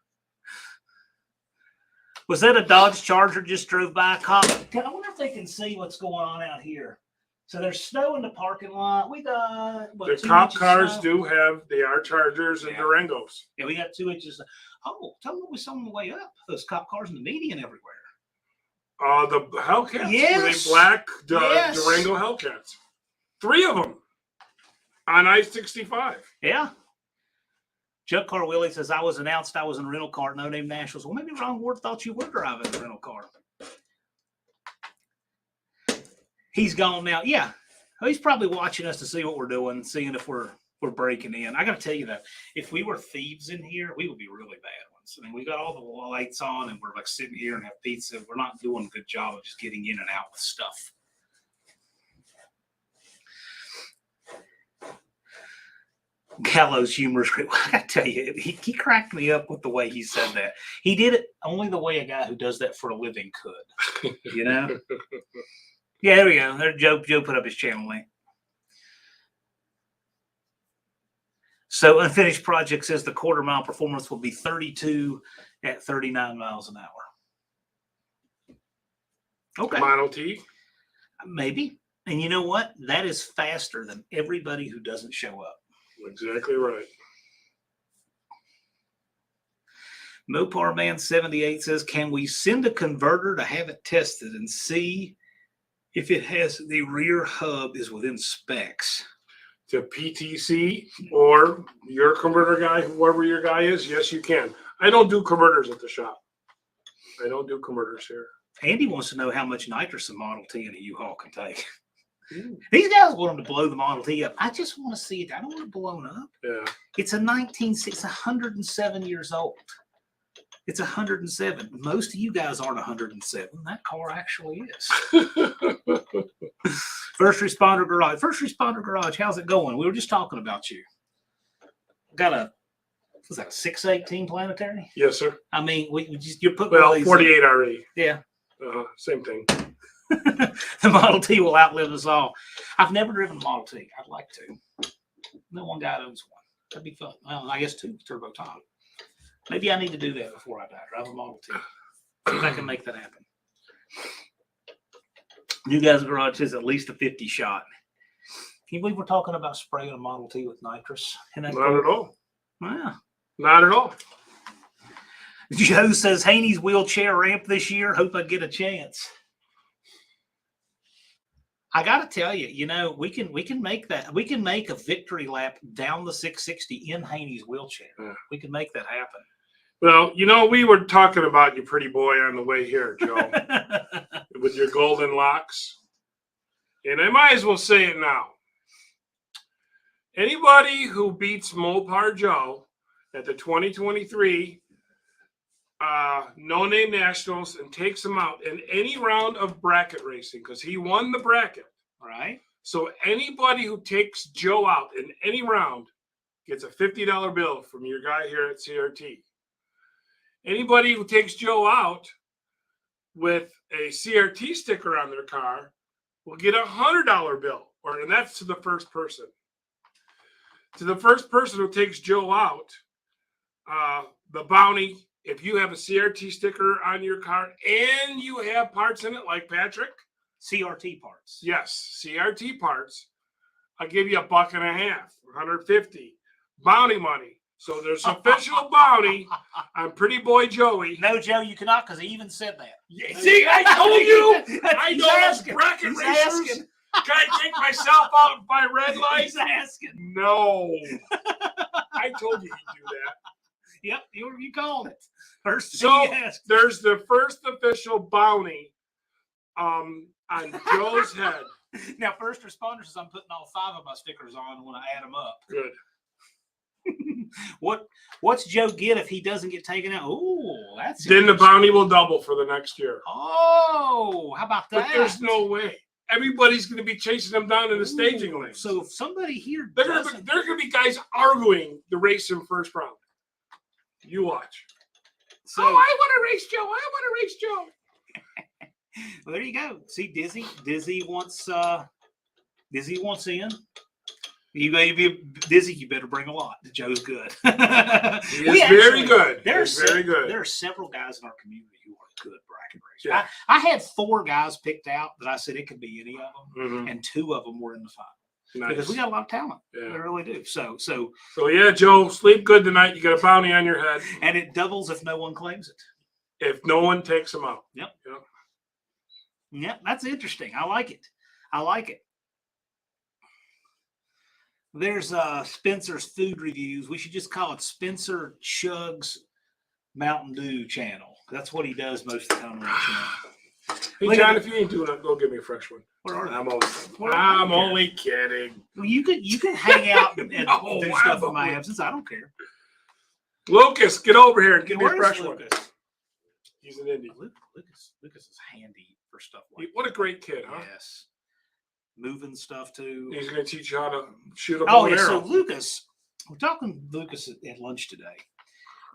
Was that a Dodge Charger just drove by? I wonder if they can see what's going on out here. So there's snow in the parking lot. We got The 2 cop inches cars snow. they are Chargers and Yeah. Durangos. Yeah, we got 2 inches. Oh, tell me what we saw on the way up. Those cop cars in the median everywhere. The Hellcats. Yes. Were they black Yes. Durango Hellcats? 3 of them on I-65. Yeah. Chuck Car Willie says, I was announced I was in a rental car, no name Nationals. Well, maybe Ron Ward thought you were driving a rental car. He's gone now. Yeah. He's probably watching us to see what we're doing, seeing if we're breaking in. I got to tell you that if we were thieves in here, we would be really bad ones. I mean, we got all the lights on and we're like sitting here and have pizza. We're not doing a good job of just getting in and out with stuff. Gallows humor is great. I gotta tell you, he cracked me up with the way he said that. He did it only the way a guy who does that for a living could. You know? Yeah, there we go. There, Joe put up his channel link. So Unfinished Project says the quarter mile performance will be 32 at 39 miles an hour. Okay. Model T. Maybe. And you know what? That is faster than everybody who doesn't show up. Exactly right. Mopar Man 78 says, can we send a converter to have it tested and see if it has the rear hub is within specs? To PTC or your converter guy, whoever your guy is, yes, you can. I don't do converters at the shop. I don't do converters here. Andy wants to know how much nitrous a Model T and a U-Haul can take. These guys want them to blow the Model T up. I just want to see it. I don't want it blown up. Yeah. It's a 107 years old. It's 107. Most of you guys aren't 107. That car actually is. First Responder Garage. First Responder Garage, how's it going? We were just talking about you. Got a, was that a 618 Planetary? Yes, sir. I mean, you're putting all these 48 RE. Yeah. Same thing. The Model T will outlive us all. I've never driven a Model T. I'd like to. No one guy owns one. That'd be fun. Well, I guess 2 Turbo Tom. Maybe I need to do that before I die. Drive a Model T. See if I can make that happen. New Guys Garage is at least a 50 shot. Can you believe we're talking about spraying a Model T with nitrous? Not at all. Yeah. Not at all. Joe says Haney's wheelchair ramp this year. Hope I get a chance. I got to tell you, you know, we can make that. We can make a victory lap down the 660 in Haney's wheelchair. Yeah. We can make that happen. Well, you know, we were talking about you, pretty boy, on the way here, Joe, with your golden locks. And I might as well say it now. Anybody who beats Mopar Joe at the 2023 no-name nationals and takes him out in any round of bracket racing, because he won the bracket. Right. So anybody who takes Joe out in any round gets a $50 bill from your guy here at CRT. Anybody who takes Joe out with a CRT sticker on their car will get a $100 bill, and that's to the first person. To the first person who takes Joe out, the bounty, if you have a CRT sticker on your car and you have parts in it like Patrick. CRT parts. Yes, CRT parts. I'll give you $1.50, $150. Bounty money. So there's official bounty on Pretty Boy Joey. No, Joe, you cannot, because he even said that. Yeah, see, I told you. I know those bracket racers. Can I take myself out by red lights? He's asking. No. I told you he'd do that. Yep, you called it. First so there's the first official bounty on Joe's head. Now, First Responders says I'm putting all 5 of my stickers on when I add them up. Good. What's Joe get if he doesn't get taken out? Oh, that's then the bounty will double for the next year. Oh, how about that? But there's no way. Everybody's going to be chasing them down in the staging lane. So if somebody here they're going to be guys arguing the race in first round. You watch. So, I want to race Joe. I want to race Joe. Well, there you go. See, Dizzy wants in. You Dizzy, you better bring a lot. Joe's good. He is very good. Very good. There are several guys in our community who are good bracket racer. Yeah. I had 4 guys picked out that I said it could be any of them, Mhm. and 2 of them were in the final. Nice. Because we got a lot of talent. Yeah. We really do. So yeah, Joe, sleep good tonight. You got a bounty on your head. and it doubles if no one claims it. If no one takes them out. Yep. Yep, that's interesting. I like it. There's Spencer's Food Reviews. We should just call it Spencer Chugs Mountain Dew channel. That's what he does most of the time on the channel. Hey, Look John, at if you ain't doing it, go get me a fresh one. What are they? I'm only kidding. Well, you can hang out and No, do I'm stuff in my only- absence. I don't care. Lucas, get over here and get me a Where's fresh one. Lucas? He's an Indy. Lucas is handy for stuff like What a great kid, huh? Yes. Moving stuff too. He's going to teach you how to shoot a bow and So arrow. Lucas, we're talking to Lucas at lunch today.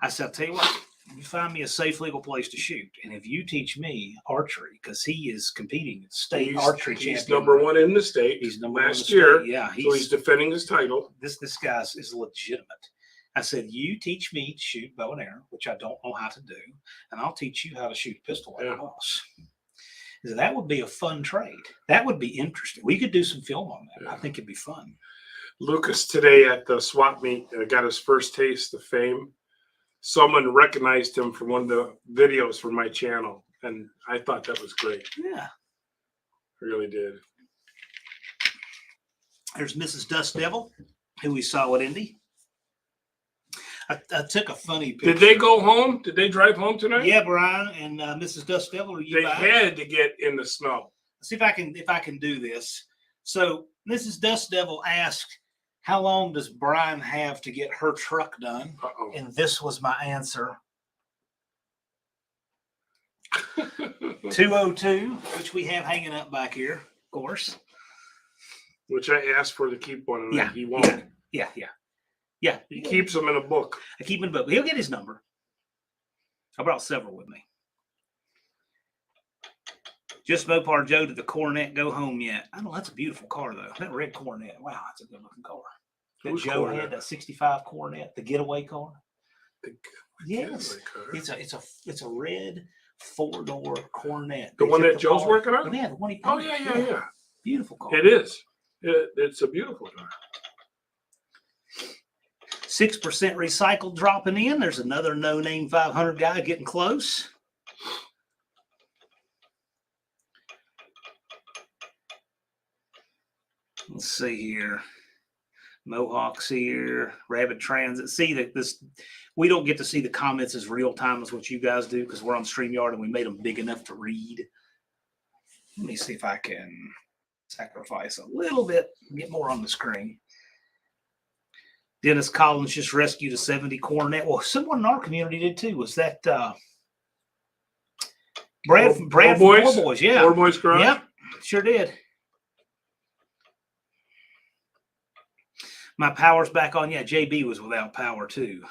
I said, I'll tell you what, you find me a safe, legal place to shoot. And if you teach me archery, because he is competing at state archery champion. He's number 1 in the state. He's number 1 last in the year. state. Yeah, So he's defending his title. This guy is legitimate. I said, you teach me to shoot bow and arrow, which I don't know how to do, and I'll teach you how to shoot a pistol like a boss. So that would be a fun trade. That would be interesting. We could do some film on that. I think it'd be fun. Lucas today at the swap meet got his first taste of fame. Someone recognized him from one of the videos from my channel, and I thought that was great. Yeah. I really did. There's Mrs. Dust Devil, who we saw at Indy. I took a funny picture. Did they go home? Did they drive home tonight? Yeah, Brian and Mrs. Dust Devil. Are you They back? had to get in the snow. Let's see if I can do this. So Mrs. Dust Devil asked, how long does Brian have to get her truck done? Uh-oh. And this was my answer. 202, which we have hanging up back here, of course. Which I asked for to keep one, and Yeah, he won't. Yeah. He keeps them in a book. I keep him in a book. He'll get his number. I brought several with me. Just Mopar Joe, did the Coronet go home yet? I know that's a beautiful car though. That red Coronet. Wow, that's a good looking car. That Who's Joe Coronet? had, that 65 Coronet, the getaway car. Yes, Getaway car. it's a red 4-door Coronet. The They one took that Joe's working on? Yeah, the one he Oh, painted. yeah. Beautiful car. It is. It's a beautiful car. 6% recycled dropping in. There's another no-name 500 guy getting close. Let's see here. Mohawks here. Rabbit Transit. See that this, we don't get to see the comments as real time as what you guys do because we're on StreamYard and we made them big enough to read. Let me see if I can sacrifice a little bit, get more on the screen. Dennis Collins just rescued a 70 Coronet. Well, someone in our community did too. Was that Brad from Four Boys? Yeah. Four Boys Garage? Yep, sure did. My power's back on. Yeah, JB was without power too.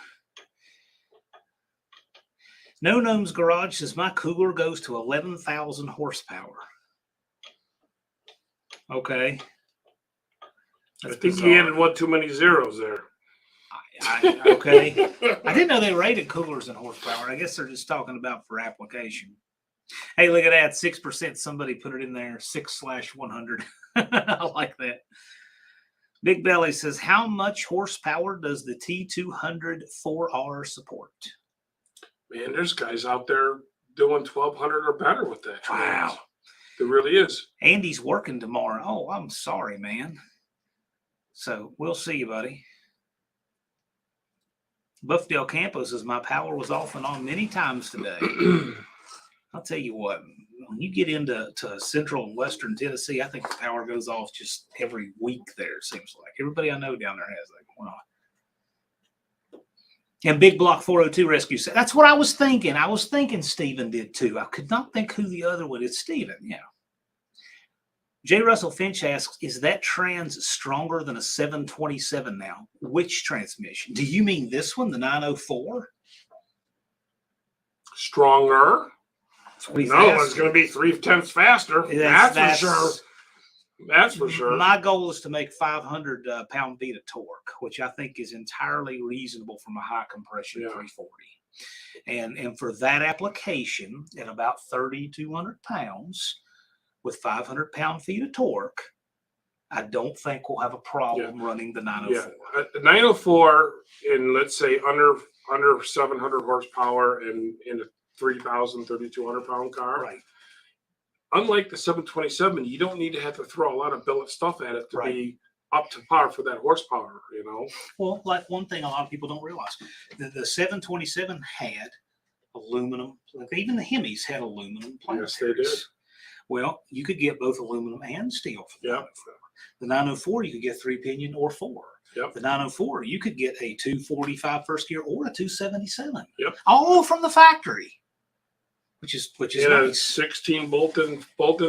No Gnome's Garage says my cooler goes to 11,000 horsepower. Okay. I think he added one too many zeros there. Okay. I didn't know they rated coolers in horsepower. I guess they're just talking about for application. Hey, look at that. 6%. Somebody put it in there. 6/100. I like that. Big Belly says, how much horsepower does the T200 4R support? Man, there's guys out there doing 1,200 or better with that. Wow. There really is. Andy's working tomorrow. Oh, I'm sorry, man. So we'll see you, buddy. Buff Del Campo says, my power was off and on many times today. I'll tell you what, when you get into central and western Tennessee, I think the power goes off just every week there, it seems like. Everybody I know down there has that going on. And Big Block 402 Rescue said, that's what I was thinking. I was thinking Steven did too. I could not think who the other one is. Steven, yeah. J. Russell Finch asks, is that trans stronger than a 727 now? Which transmission? Do you mean this one, the 904? Stronger? No, it's going to be 3/10 faster. That's for sure. That's for sure. My goal is to make 500 pound-feet of torque, which I think is entirely reasonable from a high compression 340. And for that application at about 3,200 pounds with 500 pound-feet of torque, I don't think we'll have a problem running the 904. Yeah, 904 in, let's say, under 700 horsepower in a 3,200 pound car. Right. Unlike the 727, you don't need to have to throw a lot of billet stuff at it to Right. be up to par for that horsepower, you know? Well, like one thing a lot of people don't realize, the 727 had aluminum, like even the Hemis had aluminum planetaries. Yes, they did. Well, you could get both aluminum and steel for the Yep. 904. The 904, you could get 3-pinion or 4. Yep. The 904, you could get a 245 first gear or a 277. Yep. All from the factory, which is And a nice. 16 bolt-in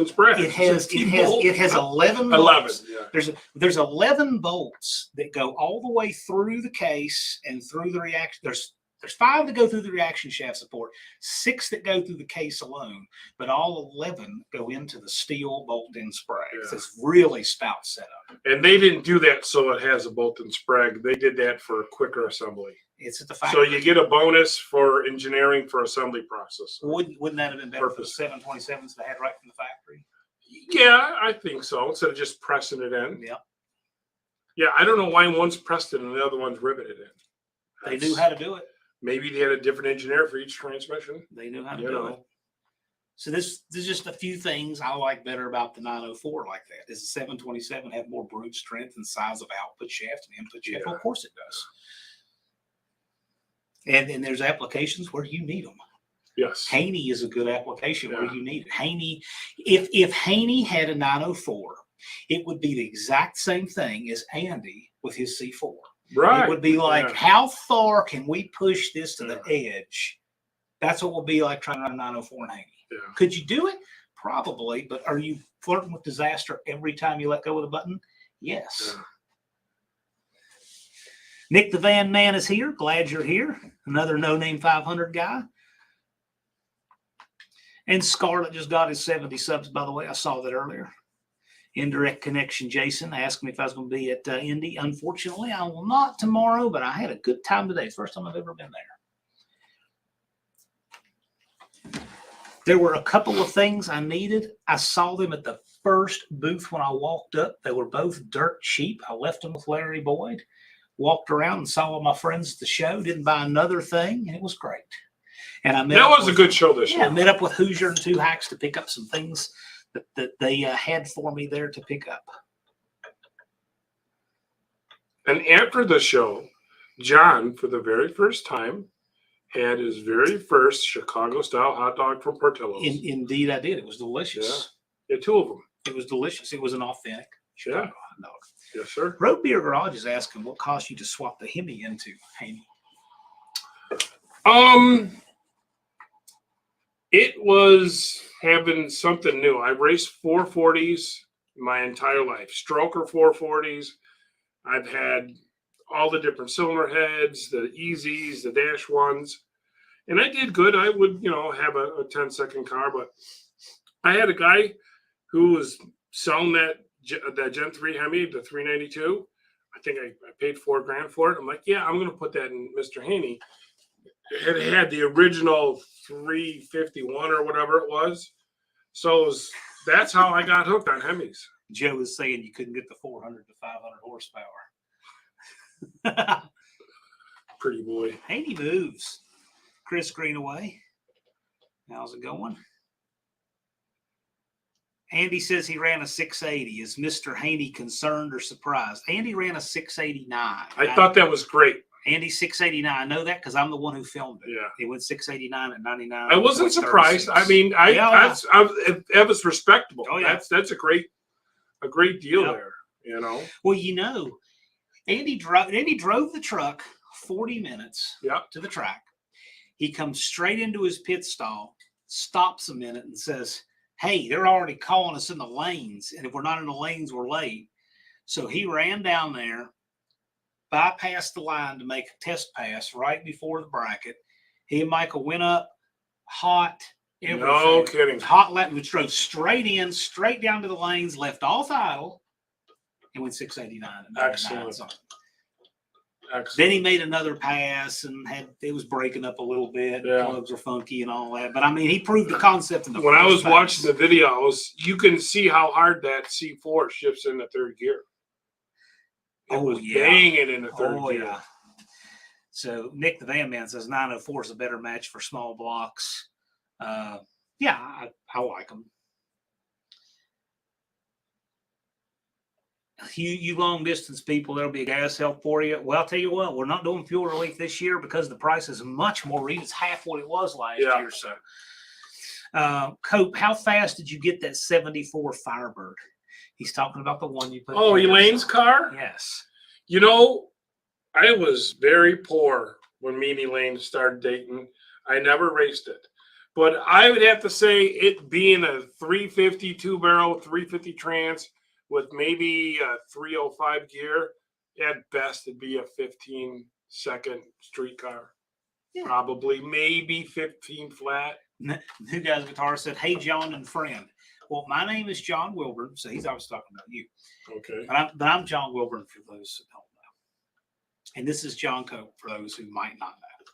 spread. It has 11 bolts. 11. Yeah. There's 11 bolts that go all the way through the case and through the reaction. There's 5 that go through the reaction shaft support, 6 that go through the case alone, but all 11 go into the steel bolt-in sprag. Yeah. It's really stout setup. And they didn't do that so it has a bolt-in sprag. They did that for quicker assembly. It's at the So factory. you get a bonus for engineering for assembly process. Wouldn't that have been better for the Purpose. 727s they had right from the factory? Yeah, I think so. Instead of just pressing it in. Yeah. Yeah, I don't know why one's pressed in and the other one's riveted in. They knew how to do it. Maybe they had a different engineer for each transmission. They knew how to You do know. it. So there's just a few things I like better about the 904 like that. Does the 727 have more brute strength and size of output shaft and input shaft? Well, of course it does. And there's applications where you need them. Yes. Haney is a good application where Yeah. you need it. Haney, if Haney had a 904, it would be the exact same thing as Andy with his C4. Right. It would be like, Yeah. how far can we push this to the edge? That's what will be like trying to run a 904 in Haney. Yeah. Could you do it? Probably, but are you flirting with disaster every time you let go of the button? Yes. Yeah. Nick the Van Man is here. Glad you're here. Another no-name 500 guy. And Scarlett just got his 70 subs, by the way. I saw that earlier. Indirect Connection Jason asked me if I was going to be at Indy. Unfortunately, I will not tomorrow, but I had a good time today. First time I've ever been there. There were a couple of things I needed. I saw them at the first booth when I walked up. They were both dirt cheap. I left them with Larry Boyd. Walked around and saw all my friends at the show. Didn't buy another thing, and it was great. And I met That up was with, a good show this I year. met up with Hoosier and Two Hacks to pick up some things that they had for me there to pick up. And after the show, John, for the very first time, had his very first Chicago-style hot dog from Portillo's. Indeed, I did. It was delicious. Yeah, 2 of them. It was delicious. It was an authentic Chicago hot dog. Yes, sir. Road Beer Garage is asking what cost you to swap the Hemi into Haney. It was having something new. I raced 440s my entire life. Stroker 440s. I've had all the different cylinder heads, the EZs, the dash ones. And I did good. I would, have a 10-second car, but I had a guy who was selling that Gen 3 Hemi, the 392. I think I paid $4,000 for it. I'm like, yeah, I'm going to put that in Mr. Haney. It had the original 351 or whatever it was. So that's how I got hooked on Hemis. Joe is saying you couldn't get the 400 to 500 horsepower. Pretty boy. Haney moves. Chris Greenaway. How's it going? Andy says he ran a 680. Is Mr. Haney concerned or surprised? Andy ran a 689. I thought that was great. Andy 689. I know that because I'm the one who filmed it. Yeah. He went 689 at 99. I wasn't surprised. I mean, that was respectable. Oh, yeah. That's a great deal there. Well, Andy drove the truck 40 minutes to the track. He comes straight into his pit stall, stops a minute, and says, "Hey, they're already calling us in the lanes, and if we're not in the lanes, we're late." So he ran down there, bypassed the line to make a test pass right before the bracket. He and Michael went up, hot, everything. No kidding. Hot lap, which drove straight in, straight down to the lanes, left off idle, and went 689. Excellent. Excellent. Then he made another pass and it was breaking up a little bit. Yeah. Plugs were funky and all that. But I mean, he proved the concept in the When I was first watching pass. the videos, you can see how hard that C4 shifts in the third gear. It was banging in the third gear. Yeah. So Nick the Van Man says 904 is a better match for small blocks. Yeah, I like them. You long distance people, there'll be a gas help for you. Well, I'll tell you what, we're not doing fuel relief this year because the price is much more. It's half what it was last year. So, Cope, how fast did you get that 74 Firebird? He's talking about the one you put. Oh, Elaine's car? Yes. You know, I was very poor when me and Elaine started dating. I never raced it. But I would have to say it being a 350 two-barrel, 350 trans with maybe a 305 gear, at best it'd be a 15-second street car. Yeah. Probably, maybe 15 flat. New Guy's Guitar said, hey, John and friend. Well, my name is John Wilburn, so he's always talking about you. Okay. But I'm John Wilburn for those who don't know. And this is John Cope for those who might not know.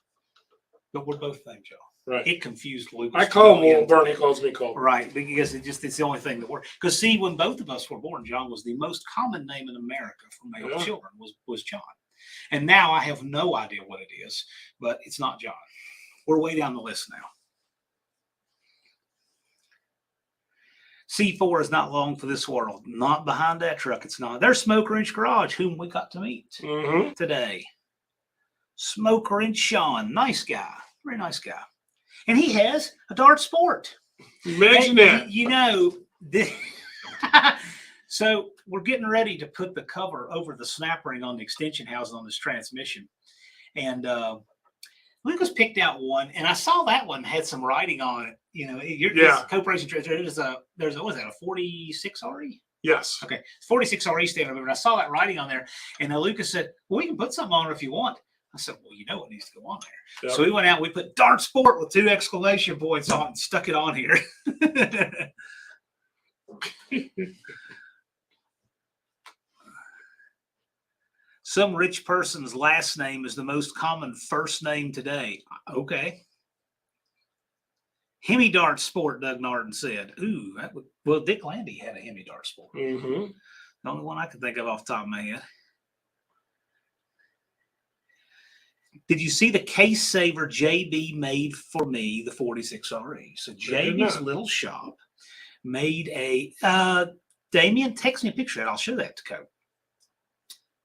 But we're both named John. Right. It confused Lucas. I call him Wilburn, he calls me Cole. Right, because it's the only thing that worked. Because see, when both of us were born, John was the most common name in America for male children was John. And now I have no idea what it is, but it's not John. We're way down the list now. C4 is not long for this world. Not behind that truck. It's not. There's Smoker Inch Garage, whom we got to meet today. Smoker Inch Sean. Nice guy. Very nice guy. And he has a Dart Sport. Imagine that. You know, so we're getting ready to put the cover over the snap ring on the extension housing on this transmission. And Lucas picked out one, and I saw that one had some writing on it. You know, Corporation transmission. There's a, what is that, a 46 RE? Yes. Okay, 46 RE standard. And I saw that writing on there, and Lucas said, well, we can put something on it if you want. I said, well, you know what needs to go on there. Yep. So we went out, we put Dart Sport with 2 exclamation points on and stuck it on here. Some rich person's last name is the most common first name today. Okay. Hemi Dart Sport, Doug Narden said. Ooh, well, Dick Landy had a Hemi Dart Sport. The only one I could think of off the top of my head. Did you see the case saver JB made for me, the 46 RE? So JB's little shop made a, Damien, text me a picture of that. I'll show that to Cope.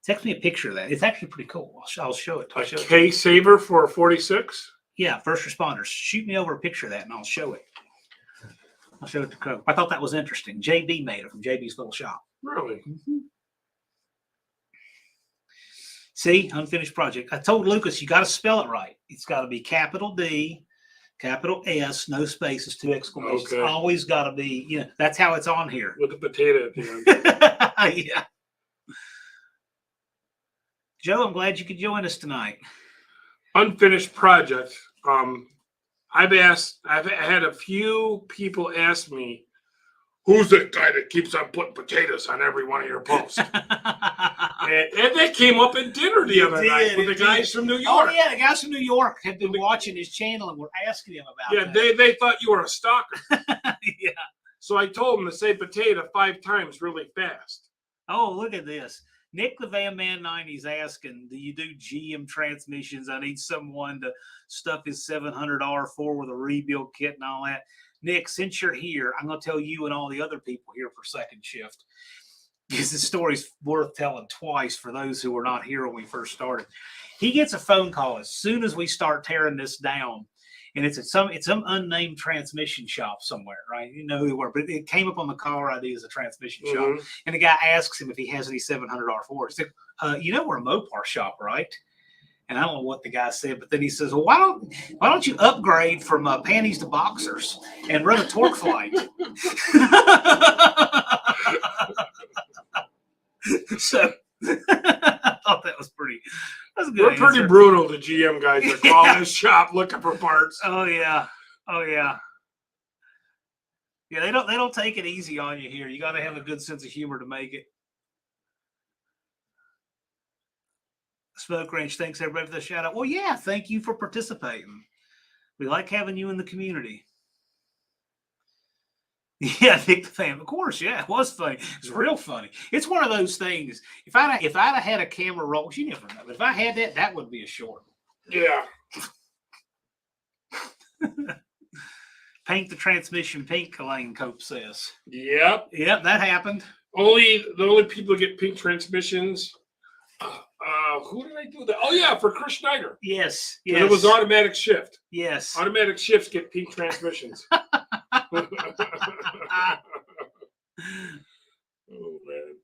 Text me a picture of that. It's actually pretty cool. I'll show it. A case saver for a 46? Yeah, first responders. Shoot me over a picture of that and I'll show it. I'll show it to Cope. I thought that was interesting. JB made it from JB's little shop. Really? See, unfinished project. I told Lucas, you got to spell it right. It's got to be capital D, capital S, no spaces, 2 exclamations. Okay. Always got to be, you know, that's how it's on here. With the potato at the end. Yeah. Joe, I'm glad you could join us tonight. Unfinished project. I've had a few people ask me, who's that guy that keeps on putting potatoes on every one of your posts? and that came up at dinner the other night with the guys from New York. Oh, yeah, the guys from New York have been watching his channel and were asking him about that. Yeah, they thought you were a stalker. Yeah. So I told them to say potato 5 times really fast. Oh, look at this. Nick the Van Man 90's asking, do you do GM transmissions? I need someone to stuff his 700 R4 with a rebuild kit and all that. Nick, since you're here, I'm going to tell you and all the other people here for second shift, because the story's worth telling twice for those who were not here when we first started. He gets a phone call as soon as we start tearing this down, and it's some unnamed transmission shop somewhere, right? You know who they were, but it came up on the caller ID as a transmission shop, and the guy asks him if he has any 700 R4s. He said, you know we're a Mopar shop, right? And I don't know what the guy said, but then he says, well, why don't you upgrade from panties to boxers and run a torque flight? So I thought that was pretty. That's a good answer. Pretty brutal, the GM guys that call this shop looking for parts. Oh yeah. Yeah, they don't take it easy on you here. You got to have a good sense of humor to make it. Smoke Ranch, thanks everybody for the shout out. Well, yeah, thank you for participating. We like having you in the community. Yeah, Nick the Fan. Of course, yeah, it was funny. It was real funny. It's one of those things. If I'd have had a camera roll, you never know. But if I had that, that would be a short. Yeah. Paint the transmission pink, Elaine Cope says. Yep. Yep, that happened. The only people get pink transmissions. Who did I do that? Oh yeah, for Chris Schneider. Yes. It was automatic shift. Yes. Automatic shifts get pink transmissions. Oh man.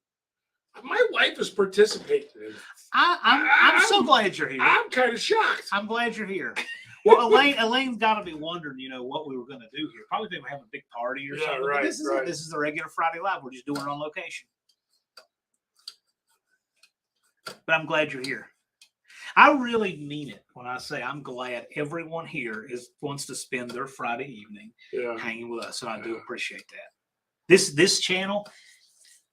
My wife is participating. I'm so glad you're here. I'm kind of shocked. I'm glad you're here. Well, Elaine's got to be wondering, what we were going to do here. Probably think we're having a big party or something. Right, This is the regular Friday Live. We're just doing it on location. But I'm glad you're here. I really mean it when I say I'm glad everyone here wants to spend their Friday evening hanging with us, and I do appreciate that. This channel,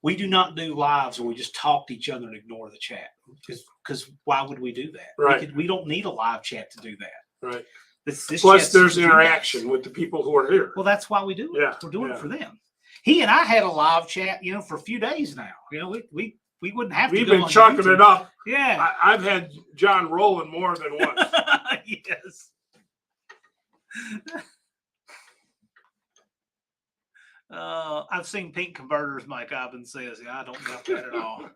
we do not do lives where we just talk to each other and ignore the chat. Because why would we do that? Right. We don't need a live chat to do that. Right. This Plus, there's interaction with the people who are here. Well, that's why we do it. Yeah. We're doing it for them. He and I had a live chat, for a few days now. We wouldn't have to. We've been chucking it up. Yeah. I've had John rolling more than once. Yes. I've seen pink converters, Mike Ivan says. Yeah, I don't doubt that at all.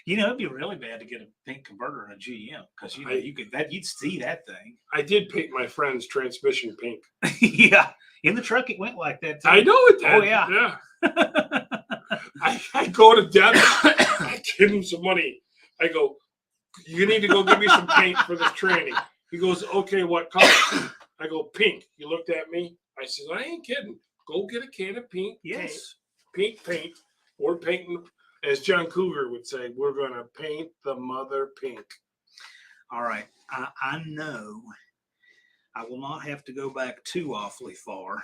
It'd be really bad to get a pink converter in a GM because you'd see that thing. I did paint my friend's transmission pink. Yeah, in the truck it went like that too. I know it did. Oh yeah. Yeah. I go to Deb. I give him some money. I go, you need to go give me some paint for this training. He goes, okay, what color? I go, pink. He looked at me. I said, I ain't kidding. Go get a can of pink. Yes. Pink paint. We're painting, as John Cougar would say, we're going to paint the mother pink. All right. I know I will not have to go back too awfully far,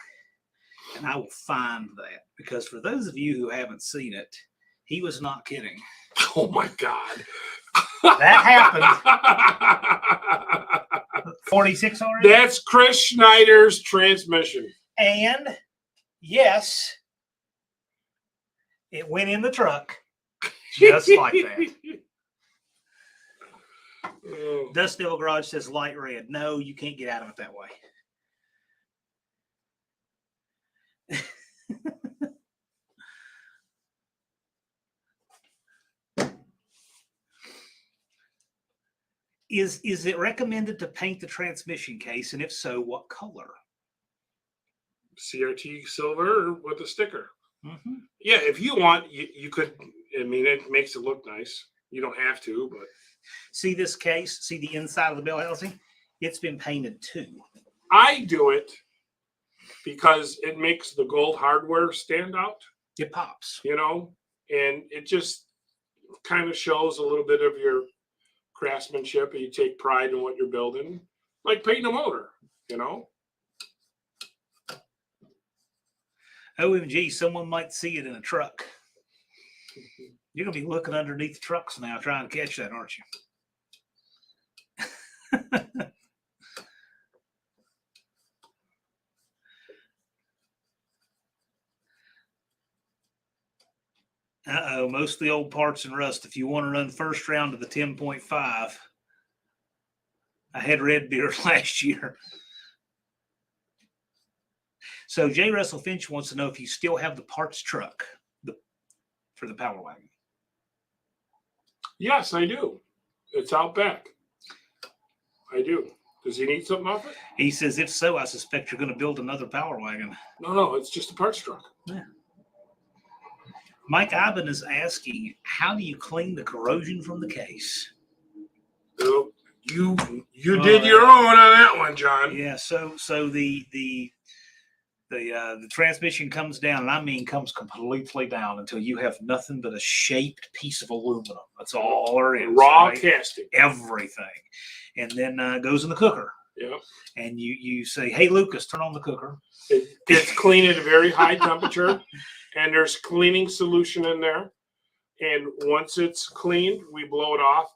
and I will find that. Because for those of you who haven't seen it, he was not kidding. Oh, my God. That happened. 46 already? That's Chris Schneider's transmission. And, yes, it went in the truck. Just like that. Oh. Dust Devil Garage says light red. No, you can't get out of it that way. Is it recommended to paint the transmission case? And if so, what color? CRT silver with a sticker. Mm-hmm. Yeah, if you want, you could. I mean, it makes it look nice. You don't have to, but see this case. See the inside of the bell housing. It's been painted too. I do it because it makes the gold hardware stand out. It pops, and it just kind of shows a little bit of your craftsmanship, and you take pride in what you're building, like painting a motor. OMG, someone might see it in a truck. You're going to be looking underneath trucks now trying to catch that, aren't you? Uh-oh, most of the old parts and rust. If you want to run first round of the 10.5, I had red beer last year. So J. Russell Finch wants to know if you still have the parts truck for the Power Wagon. Yes, I do. It's out back. I do. Does he need something off it? He says, if so, I suspect you're going to build another Power Wagon. No, it's just a parts truck. Yeah. Mike Ivan is asking, how do you clean the corrosion from the case? You did your own on that one, John. Yeah, so the transmission comes down, and I mean comes completely down until you have nothing but a shaped piece of aluminum. That's all there is. Raw casting. Everything. And then goes in the cooker. Yeah. And you say, hey, Lucas, turn on the cooker. It's clean at a very high temperature, and there's cleaning solution in there. And once it's cleaned, we blow it off.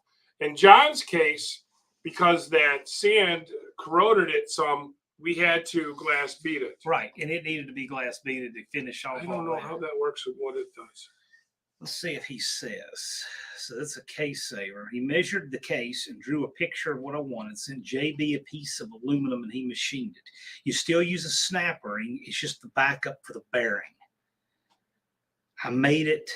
In John's case, because that sand corroded it some, we had to glass beat it. Right, and it needed to be glass beaded to finish off. I don't know how that works with what it does. Let's see if he says. So that's a case saver. He measured the case and drew a picture of what I wanted, sent JB a piece of aluminum, and he machined it. You still use a snapper. It's just the backup for the bearing. I made it.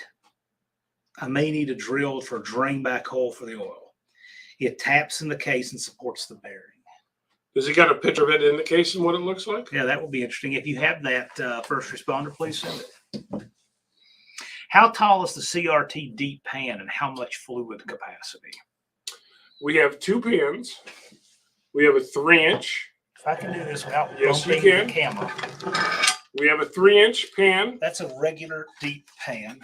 I may need a drill for a drain back hole for the oil. It taps in the case and supports the bearing. Does he got a picture of it in the case and what it looks like? Yeah, that will be interesting. If you have that, first responder, please send it. How tall is the CRT deep pan and how much fluid capacity? We have 2 pans. We have a 3-inch. If I can do this without Yes, you bumping can. the camera. We have a 3-inch pan, That's a regular deep pan.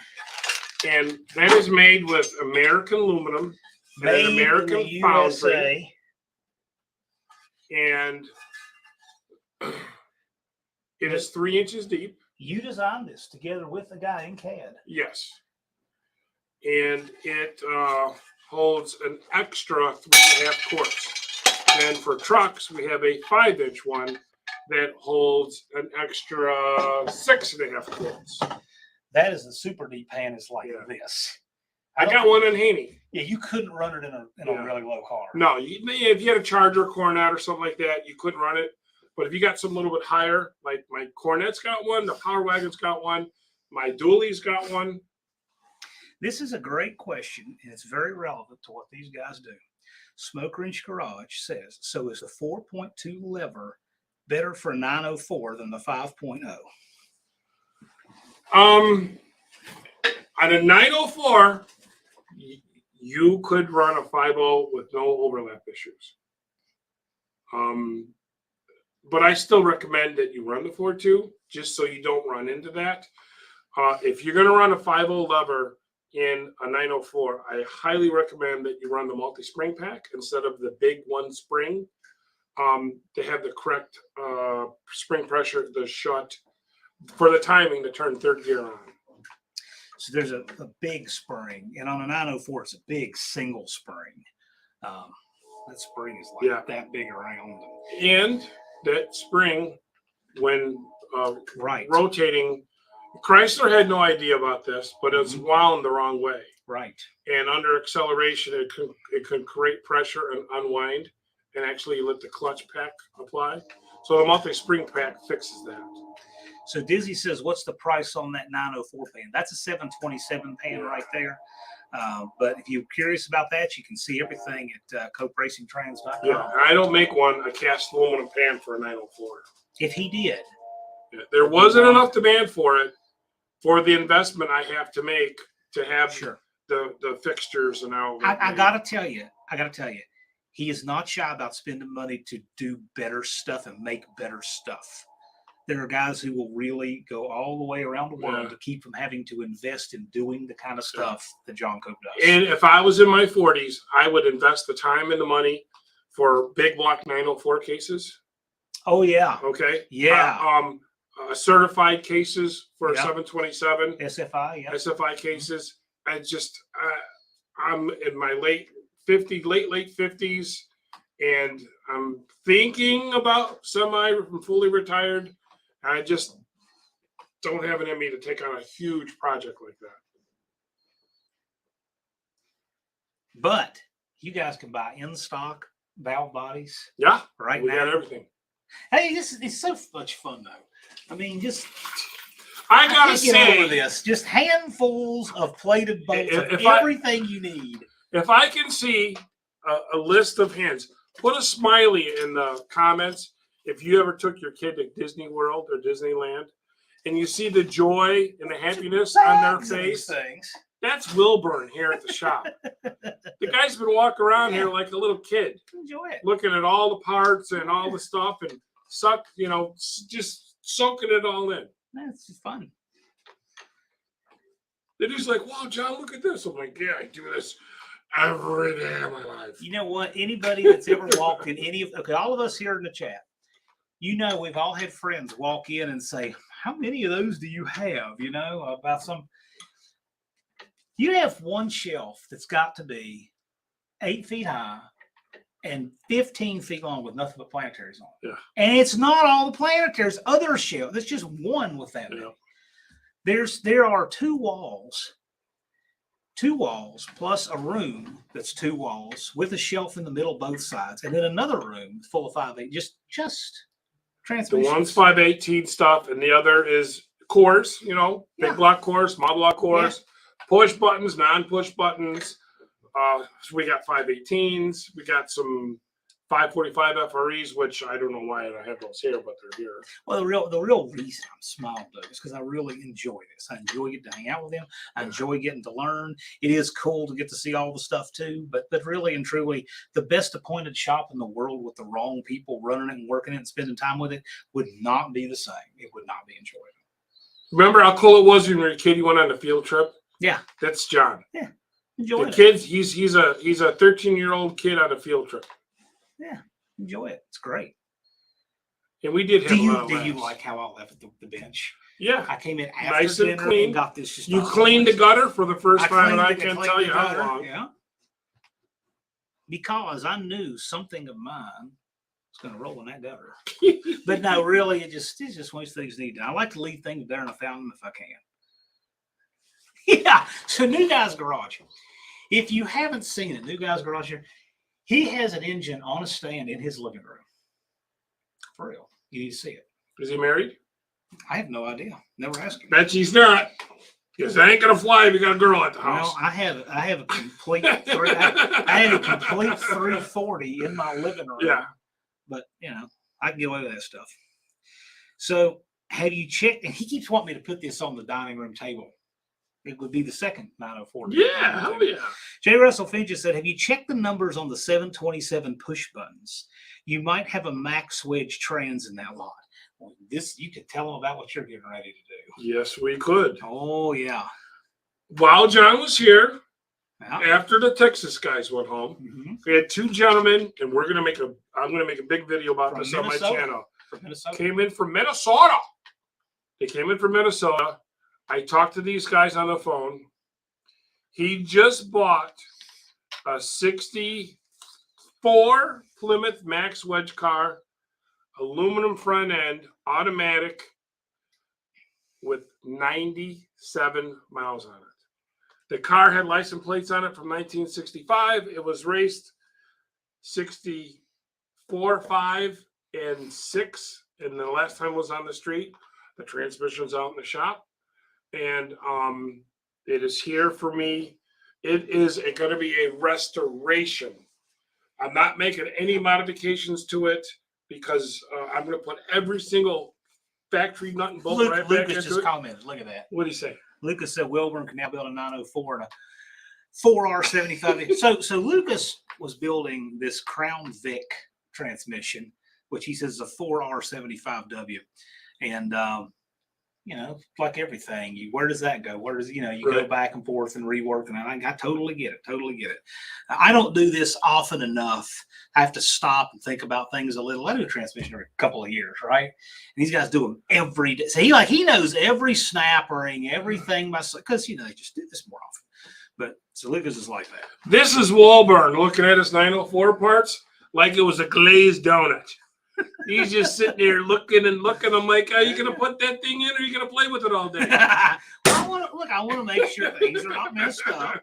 and that is made with American aluminum, Made an American in the foundry, USA. and it is 3 inches deep. You designed this together with a guy in CAD. Yes, and it holds an extra 3.5 quarts. And for trucks, we have a 5-inch one that holds an extra 6.5 quarts. That is the super deep pan is like this. I got one in Haney. Yeah, you couldn't run it in a really low car. No, if you had a Charger Coronet or something like that, you couldn't run it. But if you got some a little bit higher, like my Coronet's got one, the Power Wagon's got one, my Dually's got one. This is a great question, and it's very relevant to what these guys do. Smoker Inch Garage says, so is the 4.2 lever better for a 904 than the 5.0? On a 904, you could run a 5.0 with no overlap issues. But I still recommend that you run the 4.2 just so you don't run into that. If you're going to run a 5.0 lever in a 904, I highly recommend that you run the multi-spring pack instead of the big one spring. To have the correct spring pressure, the shut for the timing to turn third gear on. So there's a big spring, and on a 904, it's a big single spring. That spring is like that big around. And that spring, when right rotating, Chrysler had no idea about this, but it's wound the wrong way. Right. And under acceleration, it can create pressure and unwind, and actually let the clutch pack apply. So the multi-spring pack fixes that. So Dizzy says, what's the price on that 904 pan? That's a 727 pan right there. But if you're curious about that, you can see everything at copracingtrans.com. Yeah, I don't make one a cast aluminum pan for a 904. If he did. Yeah, there wasn't enough demand for it, for the investment I have to make to have the fixtures and all. I gotta tell you, he is not shy about spending money to do better stuff and make better stuff. There are guys who will really go all the way around the world to keep from having to invest in doing the kind of stuff that John Cope does. And if I was in my 40s, I would invest the time and the money for big block 904 cases. Oh, yeah. Okay. Yeah. Certified cases for 727. SFI, yeah. SFI cases. I'm in my late 50s, and I'm thinking about fully retired. I just don't have it in me to take on a huge project like that. But you guys can buy in stock valve bodies. Yeah, right we now. got everything. Hey, it's so much fun though. I mean, I gotta say, over this, just handfuls of plated bolts of everything you need. If I can see a list of hands, put a smiley in the comments. If you ever took your kid to Disney World or Disneyland and you see the joy and the happiness on their face, that's Wilburn here at the shop. The guy's been walking around here like a little kid. Enjoy it. Looking at all the parts and all the stuff and just soaking it all in. That's just fun. They're just like, wow, John, look at this. I'm like, yeah, I do this every day of my life. You know what? Anybody that's ever walked in all of us here in the chat, we've all had friends walk in and say, how many of those do you have? About some. You have one shelf that's got to be 8 feet high and 15 feet long with nothing but planetaries on it. Yeah. And it's not all the planetaries, other shells. It's just one with that many. There are two walls plus a room that's 2 walls with a shelf in the middle both sides, and then another room full of 5/8 just The transmissions. one's 518 stuff, and the other is cores. You know, big block cores, small block cores, push buttons, non-push buttons. So we got 518s. We got some 545 FREs, which I don't know why I have those here, but they're here. Well, the real reason I'm smiling though is because I really enjoy this. I enjoy getting to hang out with them. I enjoy getting to learn. It is cool to get to see all the stuff too. But really and truly, the best appointed shop in the world with the wrong people running it and working it and spending time with it would not be the same. It would not be enjoyable. Remember how cool it was when you were a kid? You went on a field trip. Yeah, that's John. Yeah, enjoy the kids. He's a 13-year-old kid on a field trip. Yeah, enjoy it. It's great. And we did have do you like how I left the bench? Yeah. I came in after nice and dinner clean. and got this. Just you cleaned the gutter for the first time, and I can't tell you how long. Yeah. Because I knew something of mine was going to roll in that gutter. But no, really, it's just one of those things need done. I like to leave things there in a fountain if I can. Yeah. So New Guy's Garage. If you haven't seen it, New Guy's Garage here, he has an engine on a stand in his living room. For real. You need to see it. Is he married? I have no idea. Never asked him. Bet he's not. Because that ain't gonna fly if you got a girl at the house. Well, I have a complete I had a complete 340 in my living room. Yeah. But I can get away with that stuff. So have you checked? And he keeps wanting me to put this on the dining room table. It would be the second 904. Yeah, hell yeah. J. Russell Finch said, have you checked the numbers on the 727 push buttons? You might have a max wedge trans in that lot. Well, you could tell them about what you're getting ready to do. Yes, we could. Oh, yeah. While John was here, after the Texas guys went home, we had 2 gentlemen, and I'm gonna make a big video about this on my channel. From Minnesota. Came in from Minnesota. They came in from Minnesota. I talked to these guys on the phone. He just bought a 64 Plymouth Max Wedge car, aluminum front end, automatic, with 97 miles on it. The car had license plates on it from 1965. It was raced 64, 5, and 6, and the last time it was on the street. The transmission's out in the shop. And it is here for me. It is going to be a restoration. I'm not making any modifications to it because I'm going to put every single factory nut and bolt right back into it. Lucas just commented. Look at that. What did he say? Lucas said Wilburn can now build a 904 and a 4R75. So Lucas was building this Crown Vic transmission, which he says is a 4R75W. And like everything, where does that go? Where does you go back and forth and rework, and I totally get it. I don't do this often enough. I have to stop and think about things a little. I do a transmission every couple of years, right? And these guys do them every day. So he knows every snap ring, everything because they just do this more often. But so Lucas is like that. This is Walburn looking at his 904 parts like it was a glazed donut. He's just sitting there looking. I'm like, are you gonna put that thing in, or are you gonna play with it all day? Well, I want to make sure things are not messed up.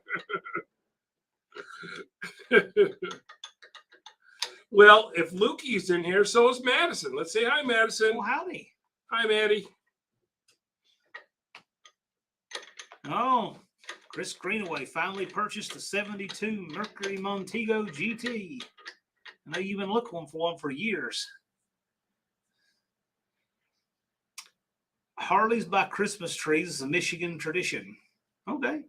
Well, if Lukey's in here, so is Madison. Let's say hi, Madison. Well, howdy. Hi, Maddie. Oh, Chris Greenaway finally purchased the 72 Mercury Montego GT. I know you've been looking for one for years. Harleys by Christmas trees is a Michigan tradition. Okay.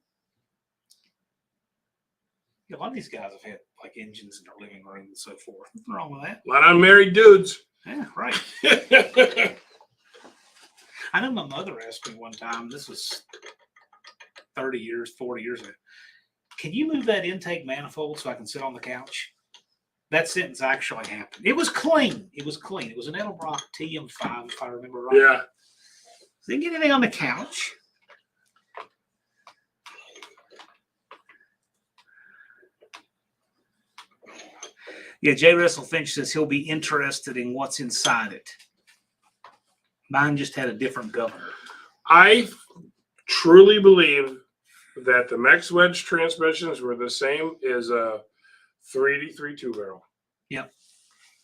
A lot of these guys have had like engines in their living room and so forth. Nothing wrong with that. A lot of unmarried dudes. Yeah, right. I know my mother asked me one time, this was 40 years ago, can you move that intake manifold so I can sit on the couch? That sentence actually happened. It was clean. It was an Edelbrock TM5, if I remember right. Yeah. So didn't get anything on the couch. Yeah, Jay Russell Finch says he'll be interested in what's inside it. Mine just had a different governor. I truly believe that the Max Wedge transmissions were the same as a 383 two-barrel. Yep.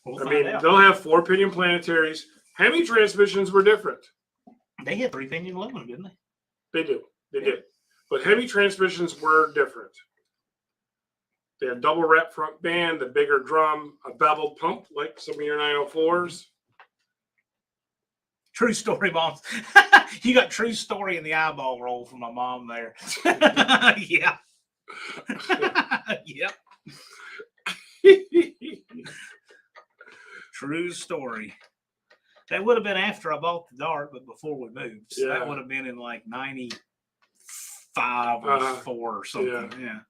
I mean, they'll have 4-pinion planetaries. Hemi transmissions were different. They had 3-pinion aluminum, didn't they? They do. They did. But Hemi transmissions were different. They had double wrap front band, the bigger drum, a beveled pump like some of your 904s. True story, Mom. You got true story in the eyeball roll from my mom there. Yeah. Yep. True story. That would have been after I bought the Dart, but before we moved. So that would have been in like 95 or 4 or something. Yeah.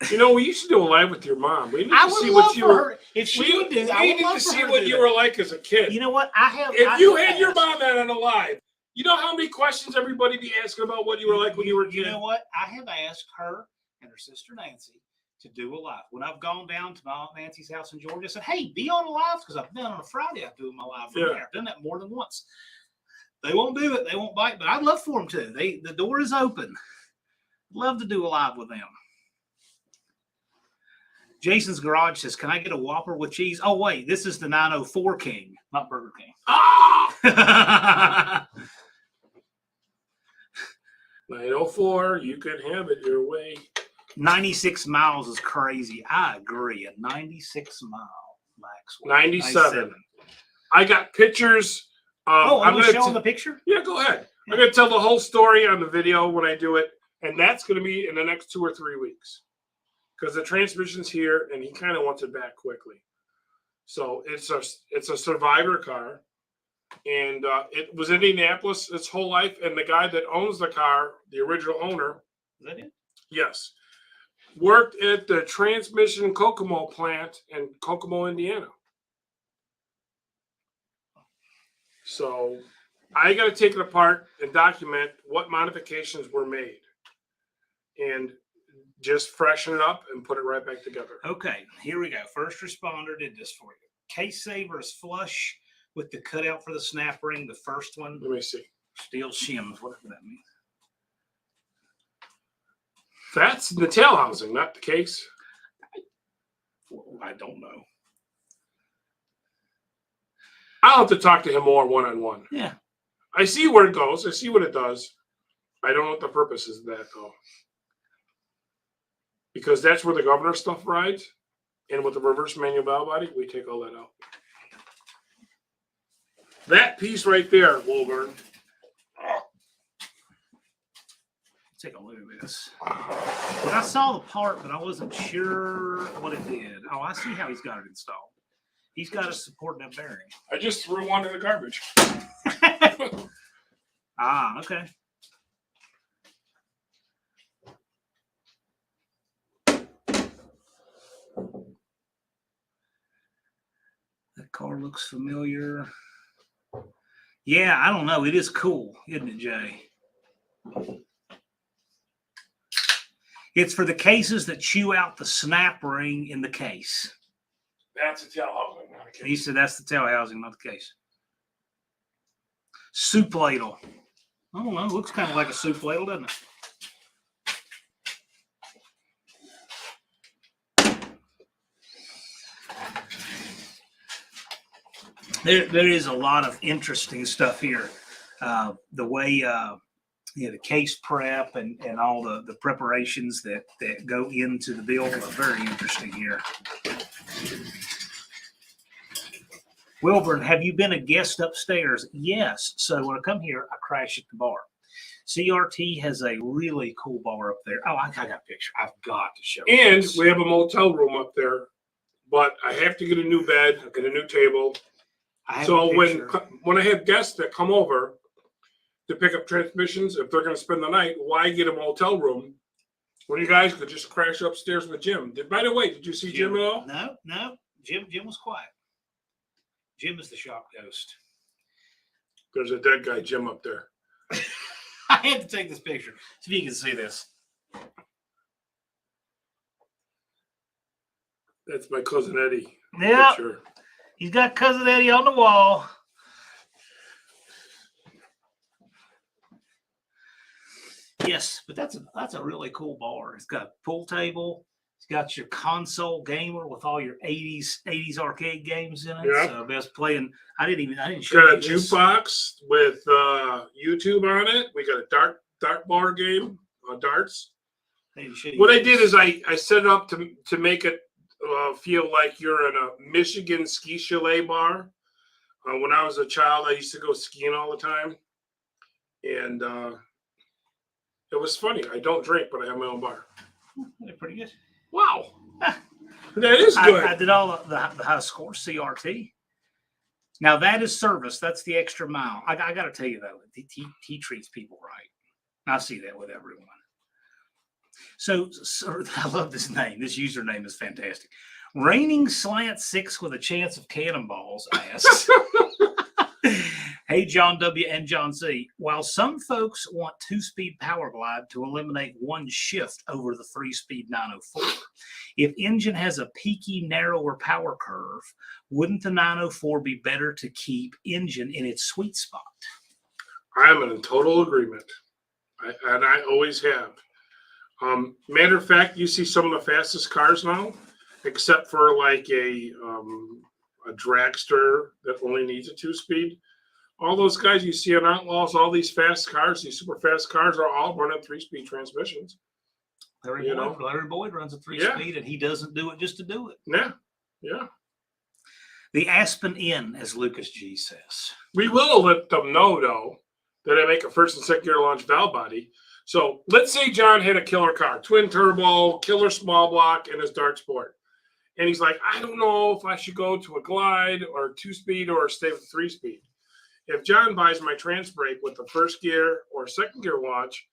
You know, we used to do a live with your mom. We need I to would see love what you for were. her. If she would do, I we would need love to for see her to what do you that. were like as a kid. You know what? I have. If you had your mom on a live, you know how many questions everybody be asking about what you were like when you were a kid? You know what? I have asked her and her sister Nancy to do a live. When I've gone down to my Aunt Nancy's house in Georgia, I said, hey, be on a live, because I've been on a Friday. I'm doing my live from there. I've done that more than once. They won't do it. They won't bite, but I'd love for them to. The door is open. I'd love to do a live with them. Jason's Garage says, can I get a Whopper with cheese? Oh, wait, this is the 904 King, not Burger King. Ah! 904, you can have it your way. 96 miles is crazy. I agree. A 96-mile max. 97. I got pictures. I'm going to show them the picture? Yeah, go ahead. Yeah. I'm going to tell the whole story on the video when I do it, and that's going to be in the next 2 or 3 weeks. Because the transmission's here, and he kind of wants it back quickly. So it's a survivor car, and it was in Indianapolis its whole life. And the guy that owns the car, the original owner, is that it? Yes, worked at the transmission Kokomo plant in Kokomo, Indiana. So I got to take it apart and document what modifications were made, and just freshen it up and put it right back together. Okay, here we go. First responder did this for you. Case saver is flush with the cutout for the snap ring. The first one. Let me see. Steel shims, whatever that means. That's the tail housing, not the case. I don't know. I'll have to talk to him more one-on-one. Yeah. I see where it goes. I see what it does. I don't know what the purpose is of that, though. Because that's where the governor stuff rides. And with the reverse manual valve body, we take all that out. That piece right there, Wolverine. Take a look at this. But I saw the part, but I wasn't sure what it did. Oh, I see how he's got it installed. He's got it supporting that bearing. I just threw one in the garbage. Ah, okay. That car looks familiar. Yeah, I don't know. It is cool, isn't it, Jay? It's for the cases that chew out the snap ring in the case. That's a tail housing, not a case. He said that's the tail housing, not the case. Soup ladle. I don't know. It looks kind of like a soup ladle, doesn't it? There is a lot of interesting stuff here. The way the case prep and all the preparations that go into the build are very interesting here. Wilburn, have you been a guest upstairs? Yes. So when I come here, I crash at the bar. CRT has a really cool bar up there. Oh, I got a picture. I've got to show you. And this. we have a motel room up there, but I have to get a new bed, get a new table. So when I have guests that come over to pick up transmissions, if they're going to spend the night, why get a motel room when you guys could just crash upstairs with Jim? By the way, did you see Jim at all? No. Jim was quiet. Jim is the shop ghost. There's a dead guy, Jim, up there. I had to take this picture so you can see this. That's my cousin Eddie. Yeah, Sure. he's got cousin Eddie on the wall. Yes, but that's a really cool bar. It's got a pool table. It's got your console gamer with all your 80s arcade games in it. Yeah. So best playing. I didn't show Got a you this. jukebox with YouTube on it. We got a dart bar game on darts. What I did is I set it up to make it feel like you're in a Michigan ski chalet bar. When I was a child, I used to go skiing all the time, and it was funny. I don't drink, but I have my own bar. They're pretty good. Wow, that is good. I did all the high score CRT. Now that is service. That's the extra mile. I got to tell you though, he treats people right. I see that with everyone. So I love this name. This username is fantastic. Raining Slant 6 with a chance of cannonballs asks, hey, John W. and John C. While some folks want 2-speed power glide to eliminate one shift over the 3-speed 904, if engine has a peaky, narrower power curve, wouldn't the 904 be better to keep engine in its sweet spot? I'm in total agreement, and I always have. Matter of fact, you see some of the fastest cars now, except for like a dragster that only needs a 2-speed. All those guys you see on Outlaws, all these fast cars, these super fast cars, are all running 3-speed transmissions. Larry Boyd runs a 3-speed, and he doesn't do it just to do it. Yeah. The Aspen Inn, as Lucas G says. We will let them know, though, that I make a first and second gear launch valve body. So let's say John had a killer car, twin turbo, killer small block, and his Dart Sport. And he's like, I don't know if I should go to a glide or a 2-speed or stay with 3-speed. If John buys my trans brake with the first gear or second gear launch,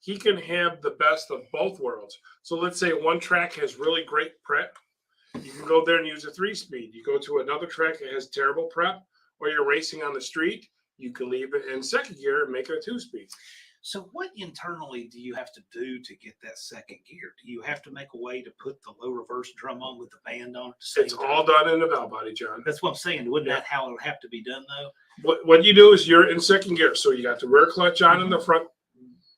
he can have the best of both worlds. So let's say one track has really great prep. You can go there and use a 3-speed. You go to another track that has terrible prep, or you're racing on the street, you can leave it in second gear and make it a 2-speed. So what internally do you have to do to get that second gear? Do you have to make a way to put the low reverse drum on with the band on it? It's all done in the valve body, John. That's what I'm saying. Wouldn't that how it would have to be done, though? What you do is you're in second gear. So you got the rear clutch on and the front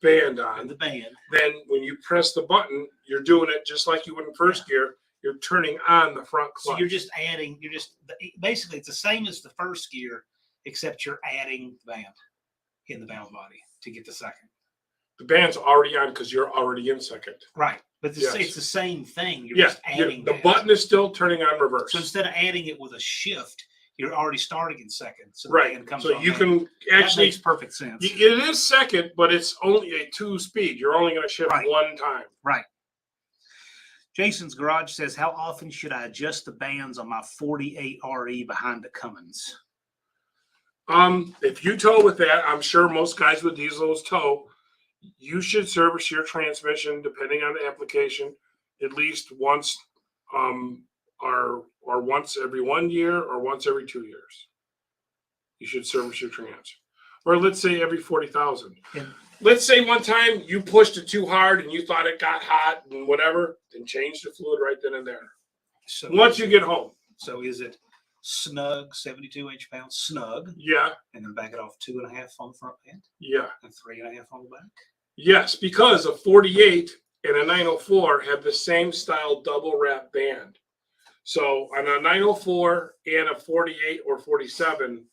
band on. And the band. Then when you press the button, you're doing it just like you would in first gear. You're turning on the front clutch. So you're just adding, basically it's the same as the first gear, except you're adding the band in the valve body to get the second. The band's already on because you're already in second. Right. But it's the same thing. You're just adding the button is still turning on reverse. So instead of adding it with a shift, you're already starting in second. So right. The band comes so on you that. can actually. That makes perfect sense. It is second, but it's only a 2-speed. You're only going to shift one time. Right. Jason's Garage says, how often should I adjust the bands on my 48 RE behind the Cummins? If you tow with that, I'm sure most guys with diesels tow. You should service your transmission, depending on the application, at least once, or once every 1 year, or once every 2 years. You should service your trans, or let's say every 40,000. Yeah. Let's say one time you pushed it too hard and you thought it got hot and whatever, then change the fluid right then and there. So once you get home. So is it snug, 72 inch-pound snug? Yeah. And then back it off 2.5 on the front end? Yeah. And 3.5 on the back? Yes, because a 48 and a 904 have the same style double wrap band. So on a 904 and a 48 or 47,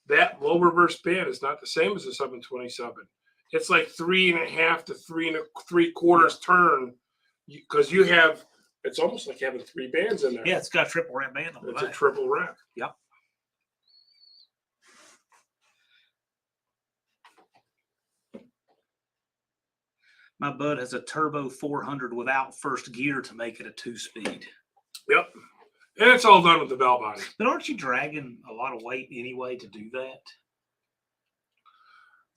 that low reverse band is not the same as a 727. It's like 3.5 to 3 3/4 turn, because you have. It's almost like having 3 bands in there. Yeah, it's got a triple wrap band on the back. It's a triple wrap. Yep. My bud has a turbo 400 without first gear to make it a 2-speed. Yep. And it's all done with the valve body. But aren't you dragging a lot of weight anyway to do that?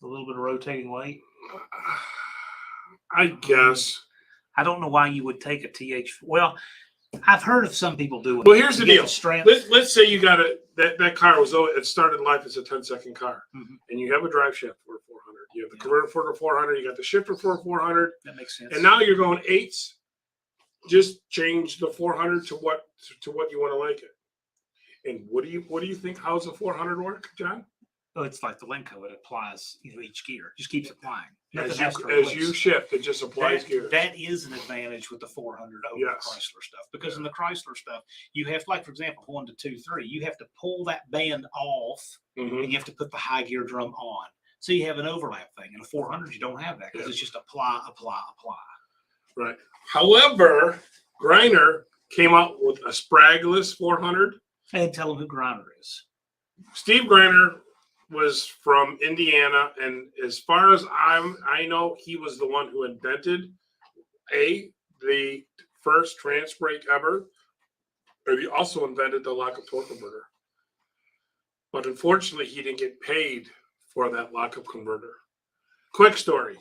A little bit of rotating weight? I guess. I don't know why you would take a TH. Well, I've heard of some people doing it. Well, here's the deal. The let's say you got that car it started life as a 10-second car, and you have a drive shaft for a 400. You have the converter for the 400. You got the shifter for a 400. That makes sense. And now you're going 8s just change the 400 to what you want to like it. And what do you think? How's the 400 work, John? Oh, it's like the Lenco. It applies, each gear. Just keeps applying. As Nothing has to you replace. shift, it just applies gears. That is an advantage with the 400 over the Chrysler stuff, because in the Chrysler stuff, you have, like, for example, 1, 2, 3, you have to pull that band off and you have to put the high gear drum on. So you have an overlap thing. In a 400, you don't have that because it's just apply. Right. However, Greiner came out with a spragless 400. And tell them who Greiner is. Steve Greiner was from Indiana, and as far as I know, he was the one who invented the first trans brake ever, but he also invented the lockup torque converter. But unfortunately, he didn't get paid for that lockup converter. Quick story: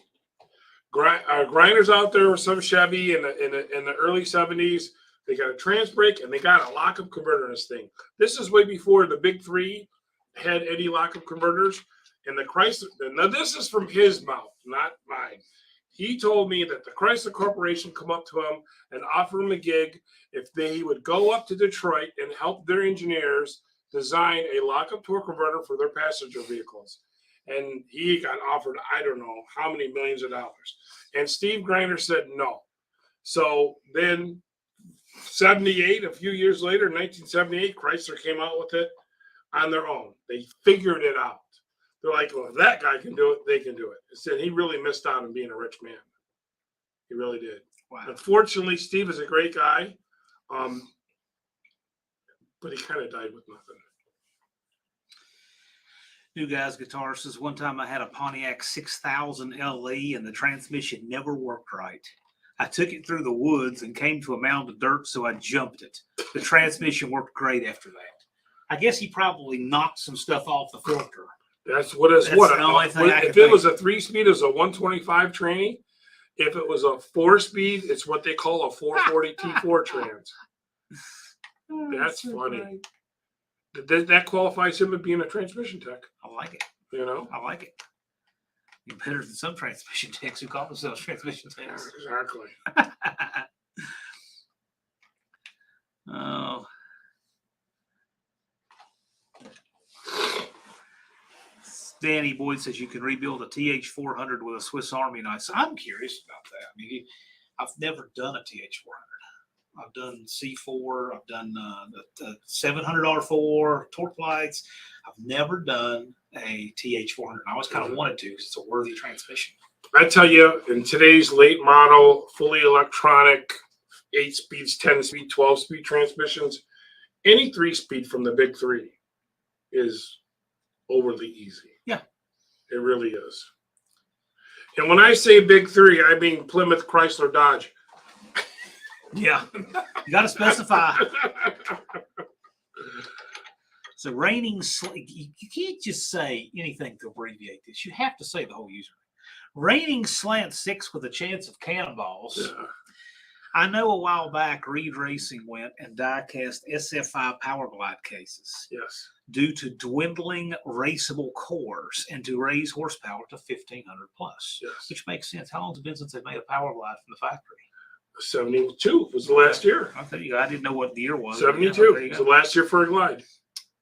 Greiner's out there with some Chevy in the early 70s. They got a trans brake and they got a lockup converter in this thing. This is way before the big three had any lockup converters. And the Chrysler, now this is from his mouth, not mine. He told me that the Chrysler Corporation come up to him and offer him a gig if they would go up to Detroit and help their engineers design a lockup torque converter for their passenger vehicles. And he got offered, I don't know how many millions of dollars. And Steve Greiner said no. So then 78, a few years later, 1978, Chrysler came out with it on their own. They figured it out. They're like, well, if that guy can do it, they can do it. It said he really missed out on being a rich man. He really did. Wow. Unfortunately, Steve is a great guy, but he kind of died with nothing. New Guys Guitar says, one time I had a Pontiac 6000 LE and the transmission never worked right. I took it through the woods and came to a mound of dirt, so I jumped it. The transmission worked great after that. I guess he probably knocked some stuff off the filter. That's what it's what. If it was a 3-speed, it was a 125 tranny. If it was a 4-speed, it's what they call a 440 T4 trans. That's so funny. That qualifies him as being a transmission tech. I like it. You know? I like it. You're better than some transmission techs who call themselves transmission techs. Exactly. Oh. Danny Boyd says you can rebuild a TH400 with a Swiss Army knife. So I'm curious about that. I mean, I've never done a TH400. I've done C4. I've done the 700 R4 torque lights. I've never done a TH400. I always kind of wanted to because it's a worthy transmission. I tell you, in today's late model, fully electronic, 8 speeds, 10 speed, 12 speed transmissions, any 3-speed from the big three is overly easy. Yeah. It really is. And when I say big three, I mean Plymouth, Chrysler, Dodge. Yeah. You got to specify. So reigning, you can't just say anything to abbreviate this. You have to say the whole username. Reigning slant 6 with a chance of cannonballs. Yeah. I know a while back Reed Racing went and die-cast SF5 Power Glide cases. Yes. Due to dwindling raceable cores and to raise horsepower to 1,500 plus. Yes. Which makes sense. How long has it been since they made a Power Glide from the factory? 72 was the last year. I'll tell you, I didn't know what the year was. 72 was the last year for a glide.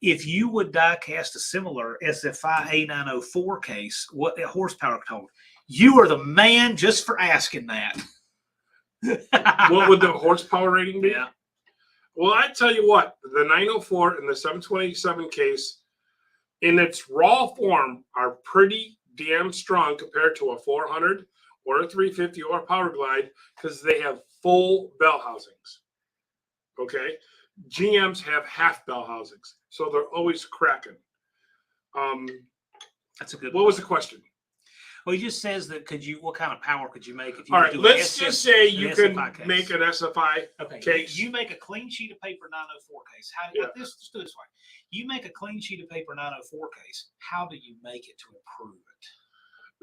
If you would die-cast a similar SF5 A904 case, what horsepower total? You are the man just for asking that. What would the horsepower rating be? Yeah. Well, I tell you what, the 904 and the 727 case, in its raw form, are pretty damn strong compared to a 400 or a 350 or a Power Glide because they have full bell housings. Okay? GMs have half bell housings, so they're always cracking. That's a good What was the question? Well, he just says that what kind of power could you make if you All right, do let's just say you can SFI make an SFI case. You make a clean sheet of paper 904 case. How do you let's do this way. You make a clean sheet of paper 904 case. How do you make it to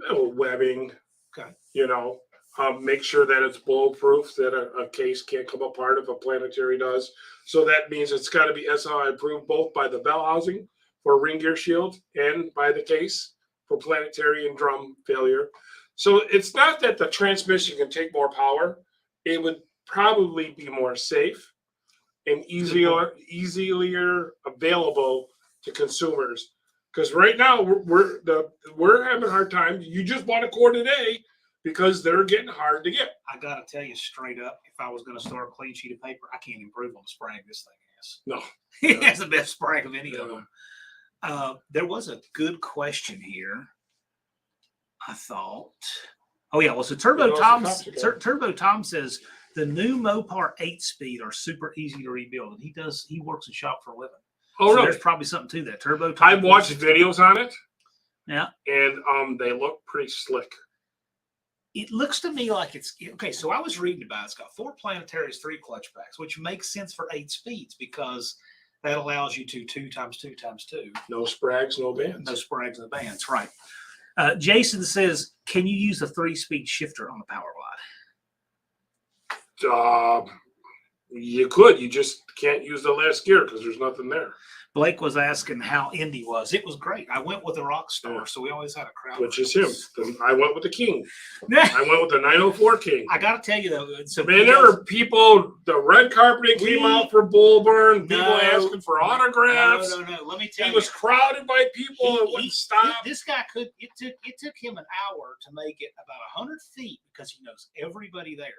improve it? Webbing. Okay. You know, make sure that it's bulletproof, that a case can't come apart if a planetary does. So that means it's got to be SI approved both by the bell housing for ring gear shield and by the case for planetary and drum failure. So it's not that the transmission can take more power. It would probably be more safe and easier available to consumers. Because right now we're having a hard time. You just bought a core today because they're getting hard to get. I gotta tell you straight up, if I was gonna start a clean sheet of paper, I can't improve on the spraying this thing has. No. It has the best spraying of any of them. There was a good question here. I thought. Oh yeah, well, so Turbo Tom says the new Mopar 8-speed are super easy to rebuild, and he works in shop for a living. Oh, so really? There's probably something to that. Turbo Tom. I've watched videos on it. Yeah. And they look pretty slick. It looks to me like it's okay. So I was reading about it. It's got 4 Planetaries, 3 clutch packs, which makes sense for 8 speeds because that allows you to 2 times 2 times 2. No sprags, no bands. No sprags, no bands. Right. Jason says, "Can you use a 3-speed shifter on the Power Glide?" You could. You just can't use the last gear because there's nothing there. Blake was asking how Indy was. It was great. I went with a Rockstar, so we always had a crowd. Which is him. I went with the King. Yeah. I went with the 904 King. I got to tell you, though. So Man, there were people, the red carpeting came out for Bullburn, people asking for autographs. No. Let me tell you. He was crowded by people and wouldn't stop. This guy it took him an hour to make it about 100 feet because he knows everybody there.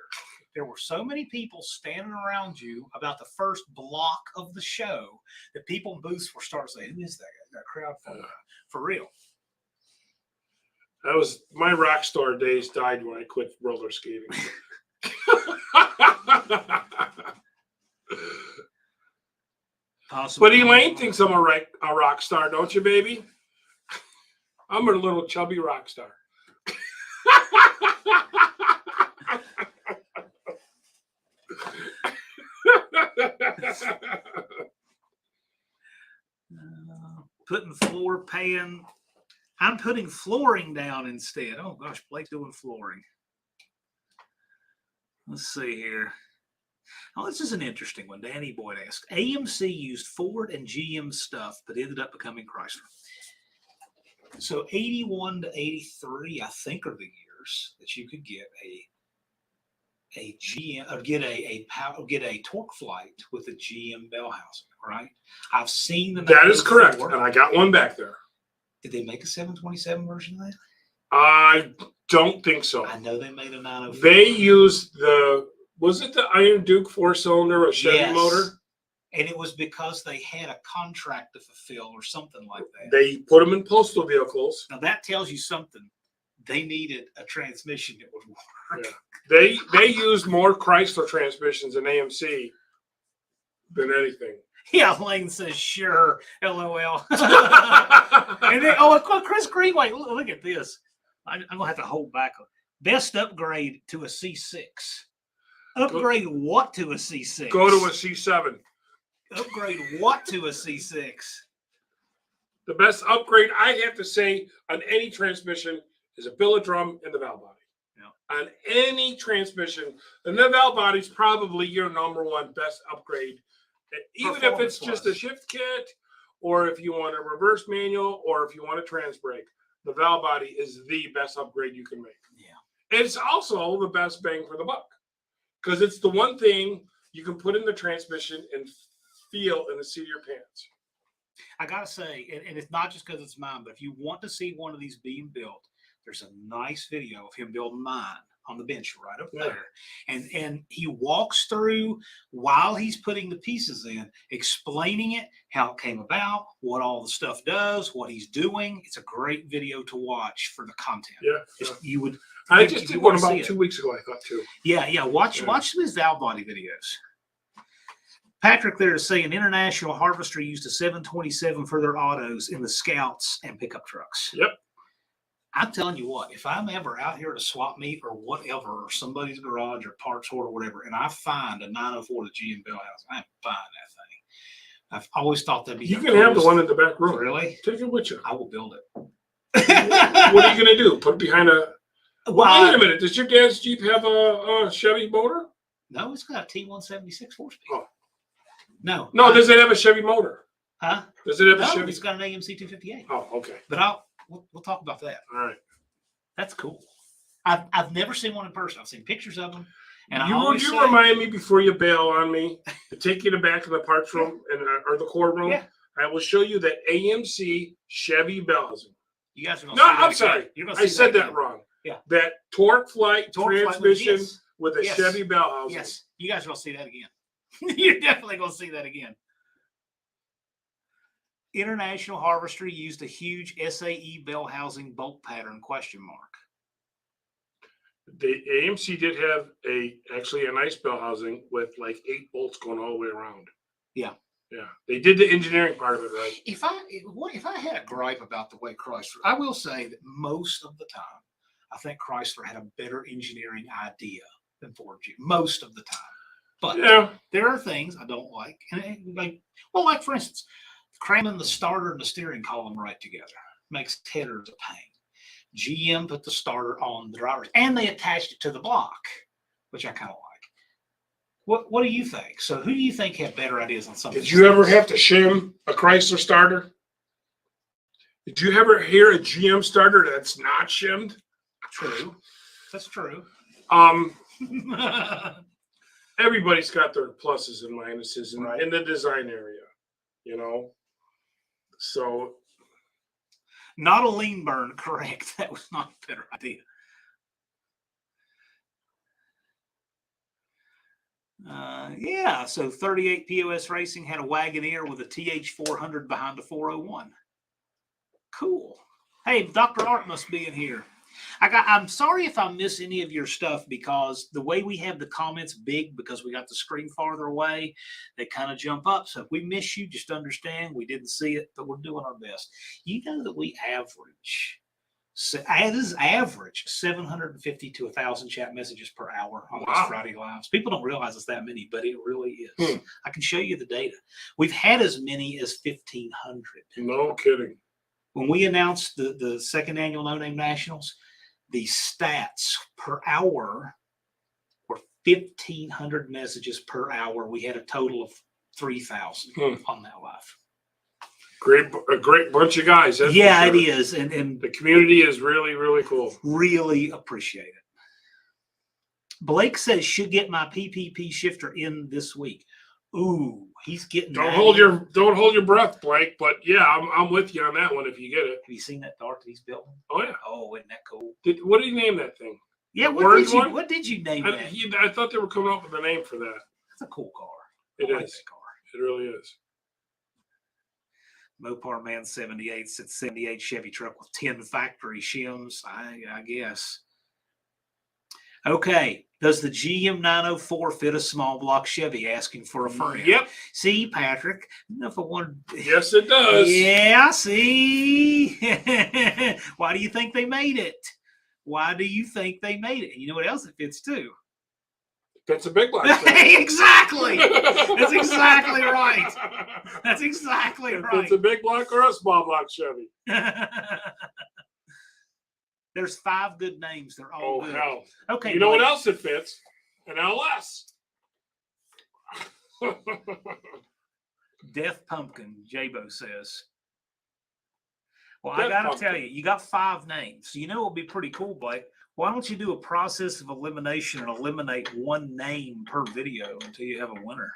There were so many people standing around you about the first block of the show that people in booths were starting to say, "Who is that guy?" That crowd for real. That was my Rockstar days died when I quit roller skating. Possible. But Elaine thinks I'm a rock star, don't you, baby? I'm a little chubby rock star. Putting floor pan. I'm putting flooring down instead. Oh gosh, Blake's doing flooring. Let's see here. Oh, this is an interesting one. Danny Boyd asked. AMC used Ford and GM stuff, but ended up becoming Chrysler. So 81 to 83, I think, are the years that you could get a GM or get a torque flight with a GM bell housing, right? I've seen them. That is correct, and I got one back there. Did they make a 727 version of that? I don't think so. I know they made a 904. They used was it the Iron Duke 4-cylinder, a Chevy motor? And it was because they had a contract to fulfill or something like that. They put them in postal vehicles. Now that tells you something. They needed a transmission that would work. Yeah. They used more Chrysler transmissions in AMC than anything. Yeah, Lane says, sure, LOL. And then, Chris Greenway, look at this. I'm going to have to hold back. Best upgrade to a C6. Upgrade what to a C6? Go to a C7. Upgrade what to a C6? The best upgrade, I have to say, on any transmission is a billet drum and the valve body. Yeah. On any transmission, and the valve body is probably your number one best upgrade. Even if it's just a shift kit, or if you want a reverse manual, or if you want a trans brake, the valve body is the best upgrade you can make. Yeah. It's also the best bang for the buck because it's the one thing you can put in the transmission and feel in the seat of your pants. I gotta say, and it's not just because it's mine, but if you want to see one of these being built, there's a nice video of him building mine on the bench right up there. And he walks through while he's putting the pieces in, explaining it, how it came about, what all the stuff does, what he's doing. It's a great video to watch for the content. Yeah. You would. I just did one about 2 weeks ago, I thought, too. Yeah. Watch some of his valve body videos. Patrick there is saying International Harvester used a 727 for their autos in the Scouts and pickup trucks. Yep. I'm telling you what, if I'm ever out here at a swap meet or whatever, or somebody's garage or parts hoard or whatever, and I find a 904 to GM bell house, I'm buying that thing. I've always thought that'd be. You can have the one in the back room. Really? Take it with you. I will build it. What are you going to do? Put it behind a. Well, wait a minute. Does your dad's Jeep have a Chevy motor? No, it's got a T176 4-speed. Oh. No. Does it have a Chevy motor? Huh? Does it have a Chevy? It's got an AMC 258. Oh, okay. But we'll talk about that. All right. That's cool. I've never seen one in person. I've seen pictures of them. And I you always say, remind me before you bail on me to take you to back in the parts room or the core room. Yeah. I will show you the AMC Chevy bell housing. You guys are going No, to see that I'm sorry. again. You're gonna I see said that again. wrong. Yeah. That torque flight transmission yes. with a Yes. Chevy bell housing. Yes, you guys are going to see that again. You're definitely going to see that again. International Harvester used a huge SAE bell housing bolt pattern ? The AMC did have actually a nice bell housing with like 8 bolts going all the way around. Yeah. Yeah. They did the engineering part of it right. If I had a gripe about the way Chrysler, I will say that most of the time, I think Chrysler had a better engineering idea than Ford did most of the time. But yeah, there are things I don't like, and like for instance, cramming the starter and the steering column right together makes headers a pain. GM put the starter on the driver's, and they attached it to the block, which I kind of like. What do you think? So who do you think had better ideas on something? Did you ever have to shim a Chrysler starter? Did you ever hear a GM starter that's not shimmed? True. That's true. Everybody's got their pluses and minuses Right. in the design area, So not a lean burn, correct. That was not a better idea. Yeah, so 38 POS Racing had a Wagoneer with a TH400 behind a 401. Cool. Hey, Dr. Art must be in here. I'm sorry if I miss any of your stuff because the way we have the comments big because we got the screen farther away, they kind of jump up. So if we miss you, just understand we didn't see it, but we're doing our best. You know that we average 750 to 1,000 chat messages per hour on these Friday Lives. People don't realize it's that many, but it really is. I can show you the data. We've had as many as 1,500. No kidding. When we announced the second annual No Name Nationals, the stats per hour were 1,500 messages per hour. We had a total of 3,000 on that live. A great bunch of guys. Yeah, it is. And the community is really, really cool. Really appreciate it. Blake says should get my PPP shifter in this week. Ooh, he's getting. Don't hold your breath, Blake. But yeah, I'm with you on that one. If you get it. Have you seen that dart that he's building? Oh yeah. Oh, isn't that cool? What did he name that thing? Yeah, what did you name that? I thought they were coming up with a name for that. That's a cool car. It I like is. that car. It really is. Mopar Man 78 said 78 Chevy truck with 10 factory shims. I guess. Okay. Does the GM 904 fit a small block Chevy? Asking for a friend. Yep. See, Patrick. If I wanted... Yes, it does. Yeah, see? Why do you think they made it? Why do you think they made it? And you know what else it fits too? That's a big block. Exactly. That's exactly right. That's exactly right. It's a big block or a small block Chevy. There's 5 good names. They're all good. Hell. Okay. You know what else it fits? An LS. Death Pumpkin, Jabo says. Well, I got to tell you, you got 5 names. So you know what would be pretty cool, Blake? Why don't you do a process of elimination and eliminate 1 name per video until you have a winner?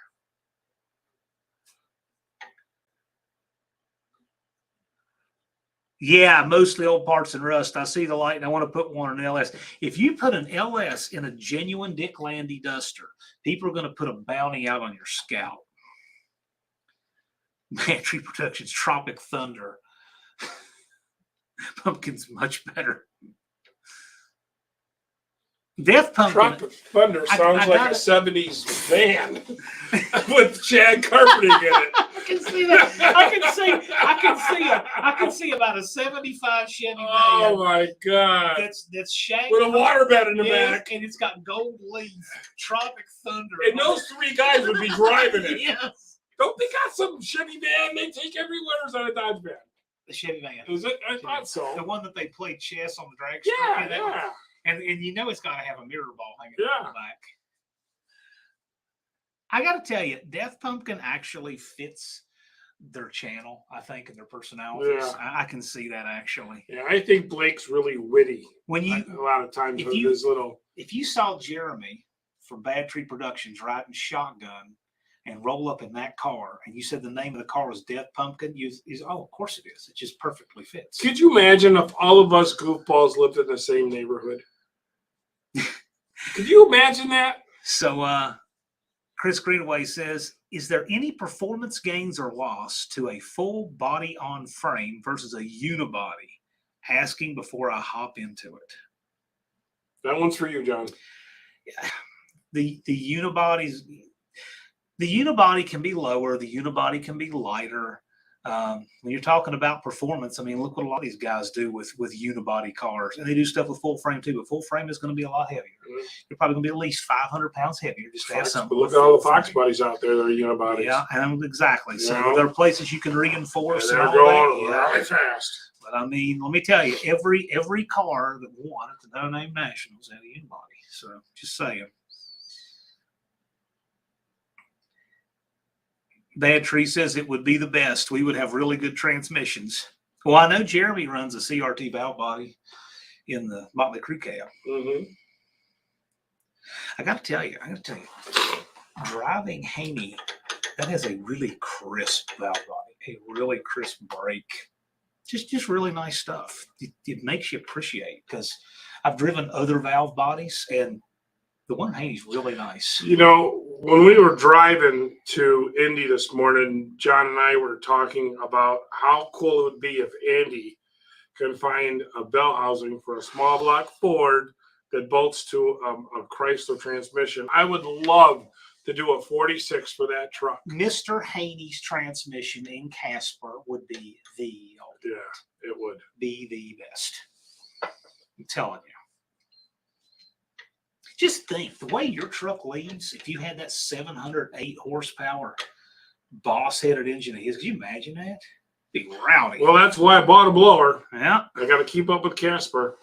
Yeah, mostly old parts and rust. I see the light and I want to put one in LS. If you put an LS in a genuine Dick Landy Duster, people are going to put a bounty out on your scalp. Battery Productions, Tropic Thunder. Pumpkin's much better. Death Pumpkin. Tropic Thunder sounds like a 70s van with Chad carpeting in it. I can see that. I can see about a 75 Chevy van. Oh my God. That's shaggy with a waterbed in the back. And it's got gold leaf. Tropic Thunder. And those 3 guys would be driving it. Yes. Don't they got some Chevy van they take everywhere? Or is that a Dodge van? The Chevy van. Is it? I thought so. The one that they play chess on the drag strip. Yeah. And you know it's got to have a mirror ball hanging on the back. I got to tell you, Death Pumpkin actually fits their channel, I think, and their personalities. Yeah. I can see that actually. Yeah, I think Blake's really witty. When you a lot of times with his little. If you saw Jeremy from Bad Tree Productions riding shotgun and roll up in that car, and you said the name of the car was Death Pumpkin, oh, of course it is. It just perfectly fits. Could you imagine if all of us goofballs lived in the same neighborhood? Could you imagine that? So Chris Greenaway says, is there any performance gains or loss to a full body on frame versus a unibody? Asking before I hop into it. That one's for you, John. The unibodies, the unibody can be lower, the unibody can be lighter. When you're talking about performance, I mean, look what a lot of these guys do with unibody cars, and they do stuff with full frame too. But full frame is going to be a lot heavier. You're probably going to be at least 500 pounds heavier just to have something. But look at all the Fox buddies out there that are unibodies. Yeah, and exactly. So there are places you can reinforce. And they're going really fast. But I mean, let me tell you, every car that won at the No Name Nationals had a unibody. So just saying. Bad Tree says it would be the best. We would have really good transmissions. Well, I know Jeremy runs a CRT valve body in the Motley Crew cab. Mm-hmm. I got to tell you, driving Haney, that has a really crisp valve body, a really crisp brake. Just really nice stuff. It makes you appreciate, because I've driven other valve bodies, and the one Haney's really nice. You know, when we were driving to Indy this morning, John and I were talking about how cool it would be if Andy can find a bell housing for a small block Ford that bolts to a Chrysler transmission. I would love to do a 46 for that truck. Mr. Haney's transmission in Casper would be the ultimate. Yeah, it would be the best. I'm telling you. Just think, the way your truck leads, if you had that 708 horsepower boss-headed engine of his, could you imagine that? It'd be rowdy. Well, that's why I bought a blower. Yeah. I got to keep up with Casper.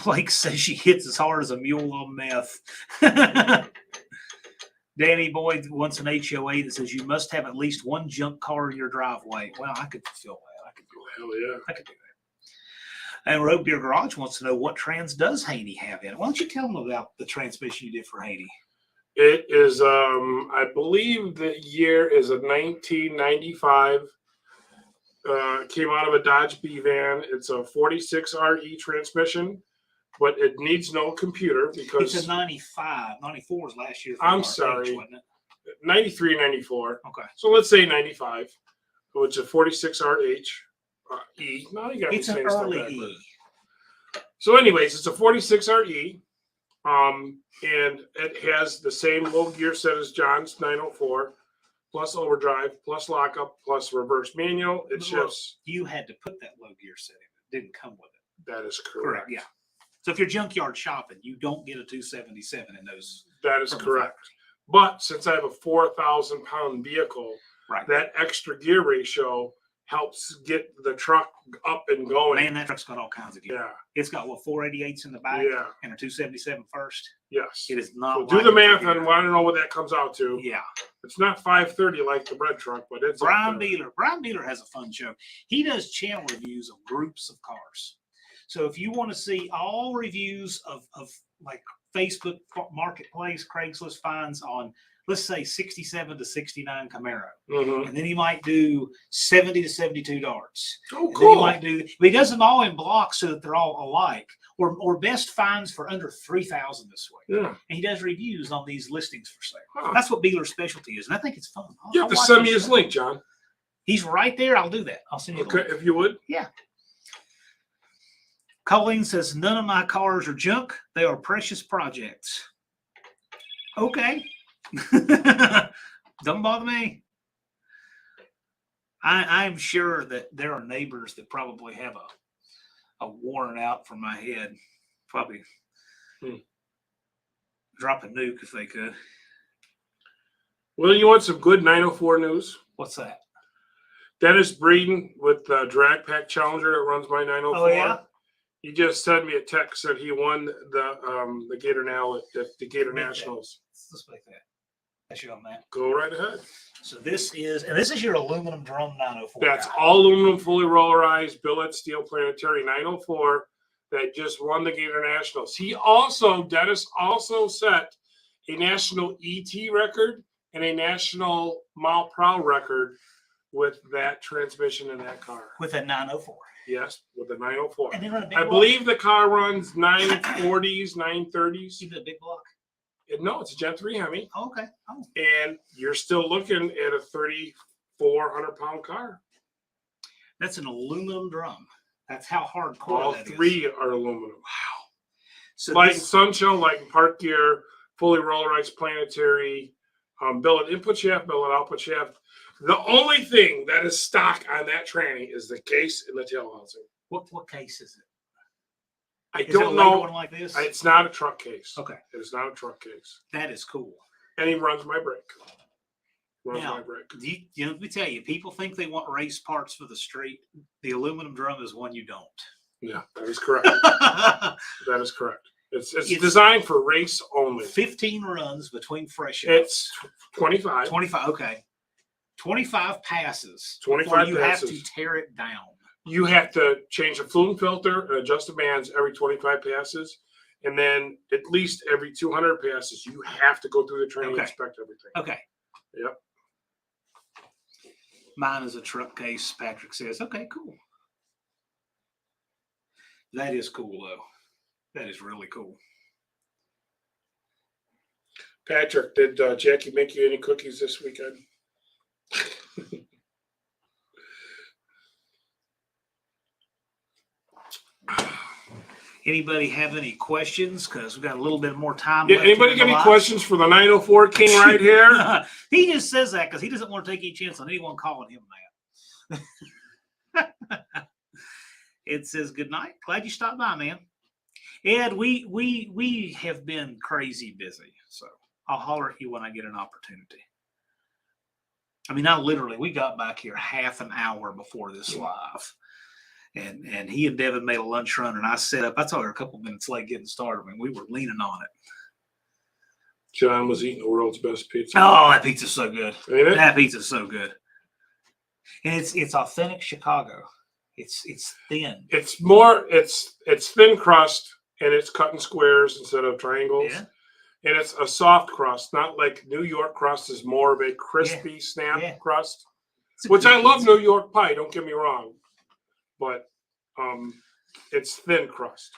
Blake says she hits as hard as a mule on meth. Danny Boyd wants an HOA that says you must have at least one junk car in your driveway. Well, I could fulfill that. I could do that. Hell yeah. I could do that. And Road Beer Garage wants to know, what trans does Haney have in it? Why don't you tell them about the transmission you did for Haney? It is, I believe the year is a 1995. Came out of a Dodge B van. It's a 46 RE transmission, but it needs no computer because it's a 95. 94 was last year. I'm sorry. Wasn't it? 93, 94. Okay. So let's say 95, which is a 46 RH. E. No, you got it's an early E. So, anyways, it's a 46 RE, and it has the same low gear set as John's 904, plus overdrive, plus lockup, plus reverse manual. It shifts. You had to put that low gear set in. It didn't come with it. That is correct. Yeah. So if you're junkyard shopping, you don't get a 277 in those. That is correct. But since I have a 4,000-pound vehicle, right, that extra gear ratio helps get the truck up and going. Man, that truck's got all kinds of gear. Yeah. It's got, 488s in the back, yeah, and a 277 first. Yes. It is not. So do the math on, I don't know what that comes out to. Yeah. It's not 530 like the bread truck, but it's Brian Beeler. Brian Beeler has a fun show. He does channel reviews of groups of cars. So if you want to see all reviews of like Facebook Marketplace, Craigslist finds on, let's say 67 to 69 Camaro. Mm-hmm. And then he might do 70 to 72 darts. Oh, and cool. Then he might do, but he does them all in blocks so that they're all alike, or best finds for under 3,000 this way. Yeah. And he does reviews on these listings for sale. Huh. That's what Beeler's specialty is. And I think it's fun. You have to send me his link, John. He's right there. I'll do that. I'll send you the link. If you would. Yeah. Colleen says, none of my cars are junk. They are precious projects. Okay. Don't bother me. I'm sure that there are neighbors that probably have a worn out from my head. Probably drop a nuke if they could. Well, you want some good 904 news? What's that? Dennis Breeden with the Drag Pack Challenger that runs my 904. Oh, yeah? He just sent me a text that he won the Gator Nationals. Let's make that. That's you on that. Go right ahead. So this is your aluminum drum 904. That's all aluminum, fully rollerized, billet steel planetary 904. that just won the Gator Nationals. Dennis also set a national ET record and a national mile per hour record with that transmission in that car. With a 904. Yes, with a 904. And they run a big I block? believe the car runs 940s, 930s. Even a big block? No, it's a Gen 3 Hemi. Oh, okay. Oh. And you're still looking at a 3,400-pound car. That's an aluminum drum. That's how hardcore All that is. three are aluminum. Wow. So Light and Sunshine, Light and Park Gear, fully rollerize planetary, billet input shaft, billet output shaft. The only thing that is stock on that tranny is the case and the tail housing. What case is it? I Is it don't a know. one like this? It's not a truck case. Okay. It is not a truck case. That is cool. And he runs my brake. Now, let me tell you, people think they want race parts for the street. The aluminum drum is one you don't. Yeah, that is correct. That is correct. It's designed for race only. 15 runs between fresh. It's 25. 25. Okay. 25 passes. 25 you passes. have to tear it down. You have to change the flume filter and adjust the bands every 25 passes. And then at least every 200 passes, you have to go through the training and inspect everything. Okay. Yep. Mine is a truck case, Patrick says. Okay, cool. That is cool, though. That is really cool. Patrick, did Jackie make you any cookies this weekend? Anybody have any questions? Because we've got a little bit more time Yeah, left. anybody got any questions for the 904 King right here? He just says that because he doesn't want to take any chance on anyone calling him that. It says, good night. Glad you stopped by, man. Ed, we have been crazy busy. So I'll holler at you when I get an opportunity. I mean, we got back here half an hour before this live. And he and Devin made a lunch run, and I set up. I told her a couple minutes late getting started. I mean, we were leaning on it. John was eating the world's best pizza. Oh, that pizza's so good. Ain't it? That pizza's so good. And it's authentic Chicago. It's thin. It's thin crust, and it's cut in squares instead of triangles. Yeah. And it's a soft crust, not like New York crust is more of a crispy snap crust. Which I love New York pie, don't get me wrong. But it's thin crust.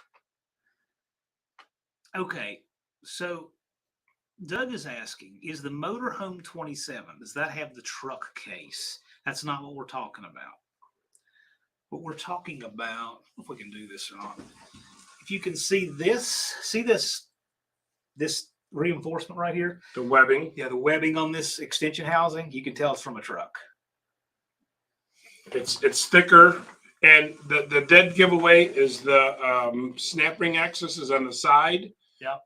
Okay, so Doug is asking, is the Motorhome 27, does that have the truck case? That's not what we're talking about. What we're talking about, if we can do this or not, if you can see this reinforcement right here? The webbing. Yeah, the webbing on this extension housing, you can tell it's from a truck. It's thicker. And the dead giveaway is the snap ring axis is on the side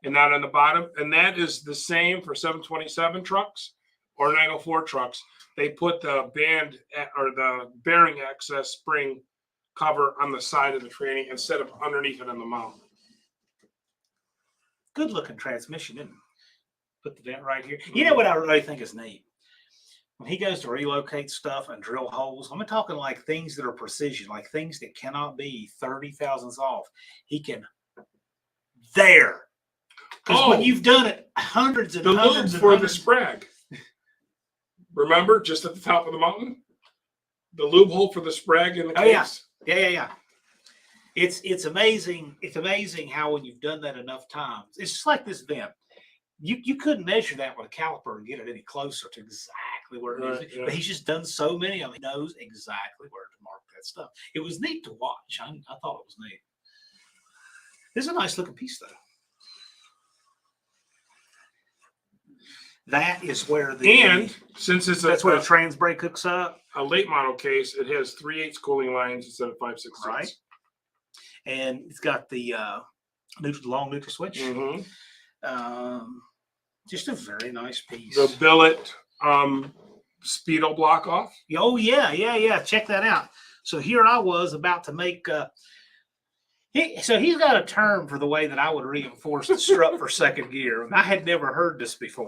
and not on the bottom. And that is the same for 727 trucks or 904 trucks. They put the band or the bearing access spring cover on the side of the tranny instead of underneath it on the mount. Good looking transmission, isn't it? Put the vent right here. You know what I really think is neat? When he goes to relocate stuff and drill holes, I'm talking like things that are precision, like things that cannot be 30 thousandths off. He can there. Because when you've done it hundreds and hundreds for the sprag. Remember, just at the top of the mountain? The lube hole for the sprag in the case? Yeah. It's amazing. It's amazing how when you've done that enough times, it's just like this vent. You couldn't measure that with a caliper and get it any closer to exactly where it is. Yeah. But he's just done so many of them. He knows exactly where to mark that stuff. It was neat to watch. I thought it was neat. This is a nice looking piece, though. That is where since it's that's where the trans brake hooks up. A late model case, it has 3/8 cooling lines instead of 5/6. Right. And it's got the long neutral switch. Mm-hmm. Just a very nice piece. The billet speedo block off. Oh yeah. Check that out. So here I was about to make. So he's got a term for the way that I would reinforce the strut for second gear. I had never heard this before.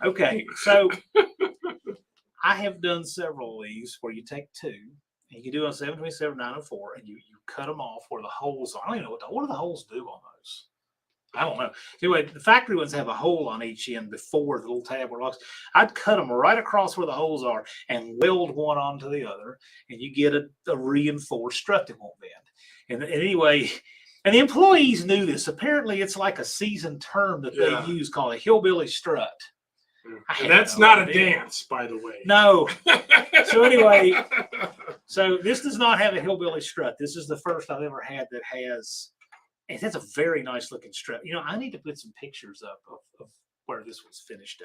Okay, so I have done several of these where you take two, and you can do it on 727, 904, and you cut them off where the holes are. I don't even know what do the holes do on those? I don't know. Anyway, the factory ones have a hole on each end before the little tab locks. I'd cut them right across where the holes are and weld one onto the other, and you get a reinforced strut that won't bend. And anyway, and the employees knew this. Apparently, it's like a season term that they use called a hillbilly strut. And that's not a dance, by the way. No. So anyway, so this does not have a hillbilly strut. This is the first I've ever had that has. It has a very nice looking strut. You know, I need to put some pictures up of where this was finished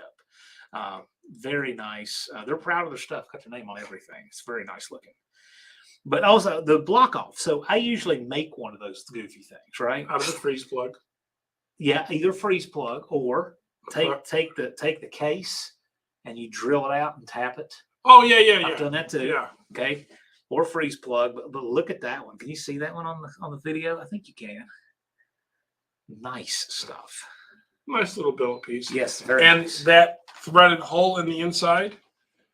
up. Very nice. They're proud of their stuff. Got their name on everything. It's very nice looking. But also the block off. So I usually make one of those goofy things, right? Out of a freeze plug. Yeah, either freeze plug or take the case and you drill it out and tap it. Oh yeah. I've done that too. Yeah. Okay. Or freeze plug. But look at that one. Can you see that one on the video? I think you can. Nice stuff. Nice little billet piece. Yes, very nice. And that threaded hole in the inside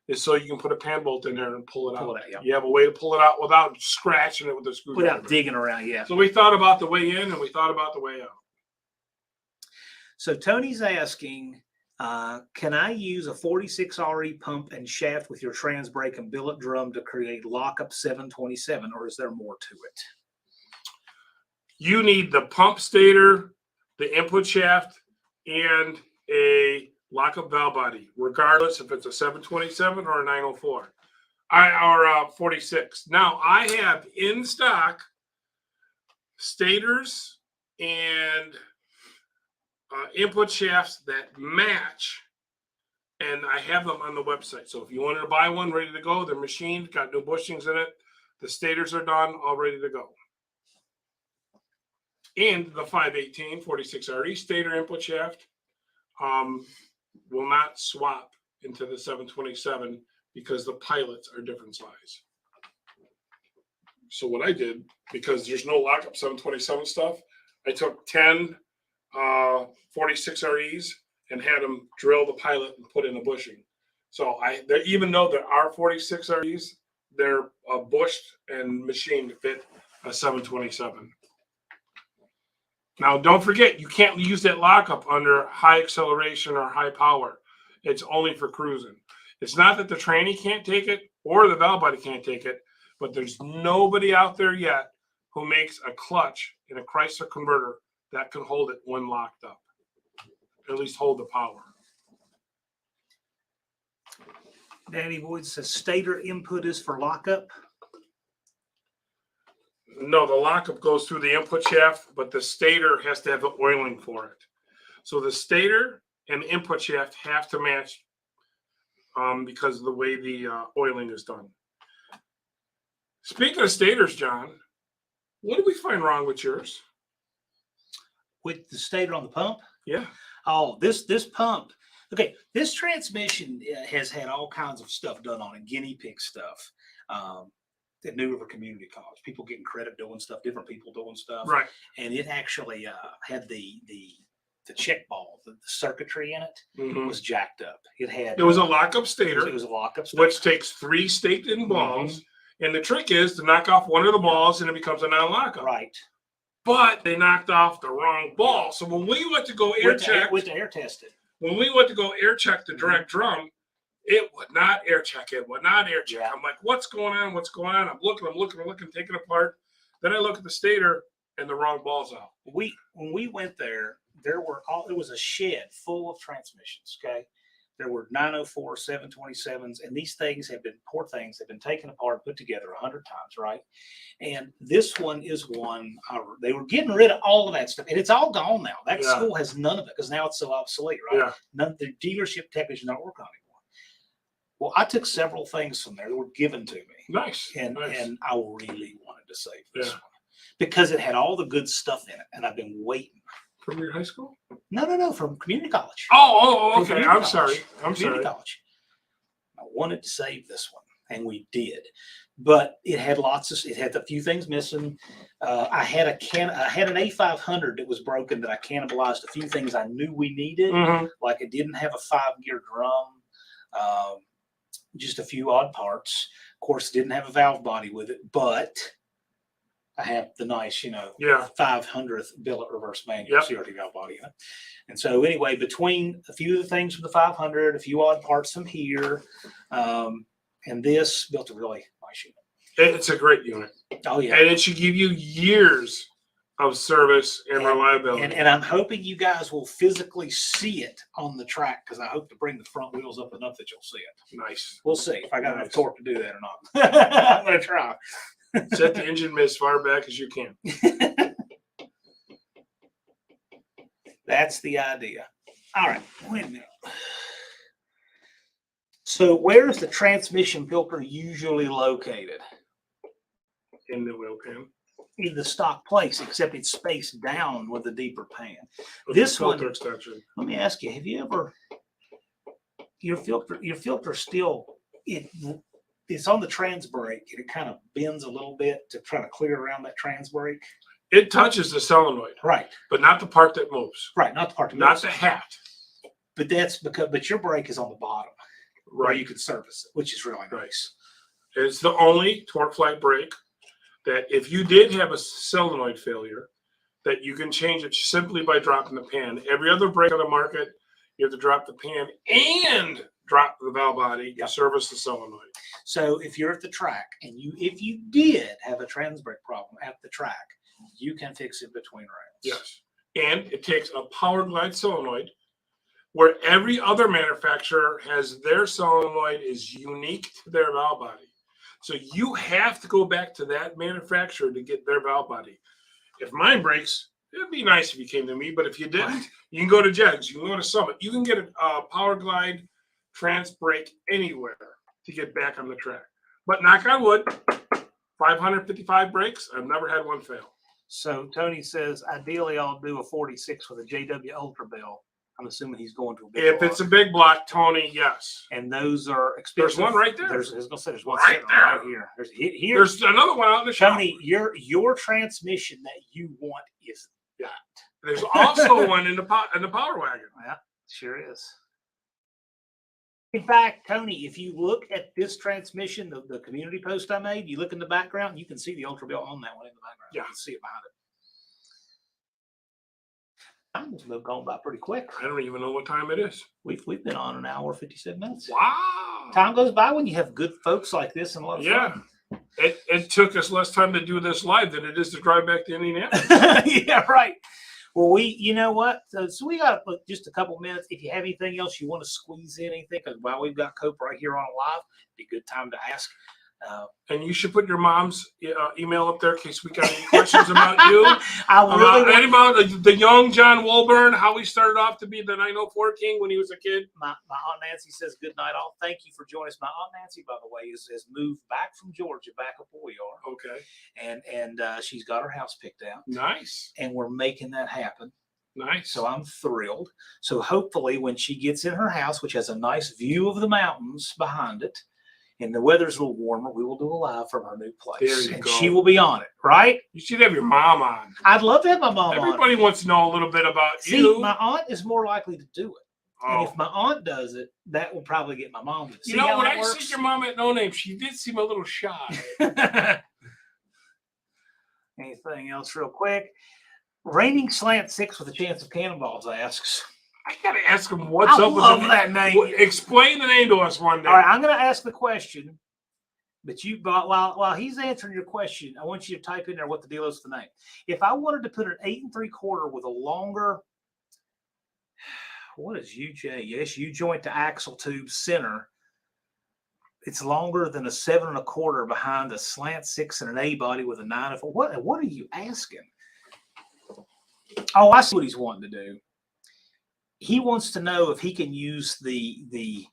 is so you can put a pan bolt in there and pull it out. Yeah. You have a way to pull it out without scratching it with a screwdriver. Without digging around, yeah. So we thought about the way in and we thought about the way out. So Tony's asking, can I use a 46 RE pump and shaft with your trans brake and billet drum to create lockup 727, or is there more to it? You need the pump stator, the input shaft, and a lockup valve body, regardless if it's a 727 or a 904 or 46. Now, I have in stock stators and input shafts that match, and I have them on the website. So if you wanted to buy one ready to go, they're machined, got no bushings in it. The stators are done, all ready to go. And the 518 46 RE stator input shaft will not swap into the 727 because the pilots are different size. So what I did, because there's no lockup 727 stuff, I took 10 46 REs and had them drill the pilot and put in a bushing. So even though there are 46 REs, they're bushed and machined to fit a 727. Now, don't forget, you can't use that lockup under high acceleration or high power. It's only for cruising. It's not that the tranny can't take it or the valve body can't take it, but there's nobody out there yet who makes a clutch in a Chrysler converter that can hold it when locked up. At least hold the power. Danny Boyd says stator input is for lockup. No, the lockup goes through the input shaft, but the stator has to have the oiling for it. So the stator and the input shaft have to match because of the way the oiling is done. Speaking of stators, John, what did we find wrong with yours? With the stator on the pump? Yeah. Oh, this pump. Okay, this transmission has had all kinds of stuff done on it, guinea pig stuff. At New River Community College, people getting credit doing stuff, different people doing stuff. Right. And it actually had the check ball, the circuitry in it was jacked up. It was a lockup stator. It was a lockup stator, which takes 3 staked in balls. And the trick is to knock off one of the balls and it becomes a non-lockup. Right. But they knocked off the wrong ball. So when we went to go air check, air tested. When we went to go air check the direct drum, it would not air check. It would not air check. Yeah. I'm like, what's going on? What's going on? I'm looking, taking it apart. Then I look at the stator and the wrong ball's out. When we went there, there was a shed full of transmissions. Okay. There were 904, 727s, and these things have been taken apart and put together 100 times, right? And this one is one, they were getting rid of all of that stuff, and it's all gone now. That school has none of it because now it's so obsolete, right? Yeah. None, the dealership technicians don't work on it anymore. Well, I took several things from there that were given to me. Nice. And I really wanted to save this one because it had all the good stuff in it, and I've been waiting. From your high school? No, from community college. Okay. I'm sorry. College. I wanted to save this one, and we did. But it had a few things missing. I had an A500 that was broken that I cannibalized a few things I knew we needed. Like it didn't have a 5-gear drum, just a few odd parts. Of course, it didn't have a valve body with it, but I have the nice, Yeah. 500th billet reverse manual Yep. CRT valve body in it. And so anyway, between a few of the things from the 500, a few odd parts from here, and this, built a really nice unit. It's a great unit. Oh yeah. And it should give you years of service and reliability. And I'm hoping you guys will physically see it on the track, because I hope to bring the front wheels up enough that you'll see it. Nice. We'll see if I got enough Nice. torque to do that or not. I'm going to try. Set the engine as far back as you can. That's the idea. All right, wait a minute. So where's the transmission filter usually located? In the wheel pan. In the stock place, except it's spaced down with a deeper pan. With This the filter one, extension. let me ask you, have you ever, your filter still, it's on the trans brake, and it kind of bends a little bit to try to clear around that trans brake? It touches the solenoid, Right. but not the part that moves. Right, not the part that Not moves. the hat. But that's because, but your brake is on the bottom, where Right. you can service it, which is really nice. It's the only torque flat brake that if you did have a solenoid failure, that you can change it simply by dropping the pan. Every other brake on the market, you have to drop the pan and drop the valve body to service the solenoid. So if you're at the track and if you did have a trans brake problem at the track, you can fix it between rounds. Yes. And it takes a power glide solenoid, where every other manufacturer has their solenoid is unique to their valve body. So you have to go back to that manufacturer to get their valve body. If mine breaks, it'd be nice if you came to me, but if you didn't, you can go to Jegs, you can go to Summit. You can get a power glide trans brake anywhere to get back on the track. But knock on wood, 555 brakes, I've never had one fail. So Tony says, ideally I'll do a 46 with a JW Ultra Bell. I'm assuming he's going to a big If block. it's a big block, Tony, yes. And those are expensive. There's one right there. I was going to say, there's one Right sitting there. right here. Here. There's another one out in the shop. Tony, your transmission that you want is that. There's also one in the Power Wagon. Yeah, sure is. In fact, Tony, if you look at this transmission, the community post I made, you look in the background, you can see the Ultra Bell on that one in the background. Yeah. You can see it behind it. Time has moved on by pretty quick. I don't even know what time it is. We've been on an hour, 57 minutes. Wow. Time goes by when you have good folks like this and a lot of fun. It took us less time to do this live than it is to drive back to Indianapolis. Yeah, right. Well, you know what? So we got just a couple minutes. If you have anything else you want to squeeze in, anything, because while we've got Cope right here on live, it'd be a good time to ask. And you should put your mom's email up there in case we got any questions about you. I about the young John Wolburn, how he started off to be the 904 King when he was a kid. My Aunt Nancy says good night all. Thank you for joining us. My Aunt Nancy, by the way, has moved back from Georgia, back up where we are. Okay. And she's got her house picked out. Nice. And we're making that happen. Nice. So I'm thrilled. So hopefully when she gets in her house, which has a nice view of the mountains behind it, and the weather's a little warmer, we will do a live from her new place. There you and go. She will be on it, right? You should have your mom on. I'd love to have my mom Everybody on. wants to know a little bit about See, you. my aunt is more likely to do it. Oh. And if my aunt does it, that will probably get my mom to do it. You know, when I see your mom at No Name, she did seem a little shy. Anything else real quick? Raining Slant 6 with a chance of cannonballs asks. I gotta ask him what's I up love with that name. Explain the name to us one day. All right, I'm going to ask the question, but while he's answering your question, I want you to type in there what the deal is with the name. If I wanted to put an 8 3/4 with a longer, what is UJ? Yes, U joint to axle tube center. It's longer than a 7 1/4 behind a slant 6 and an A body with a 9 4. What are you asking? Oh, I see what he's wanting to do. He wants to know if he can use the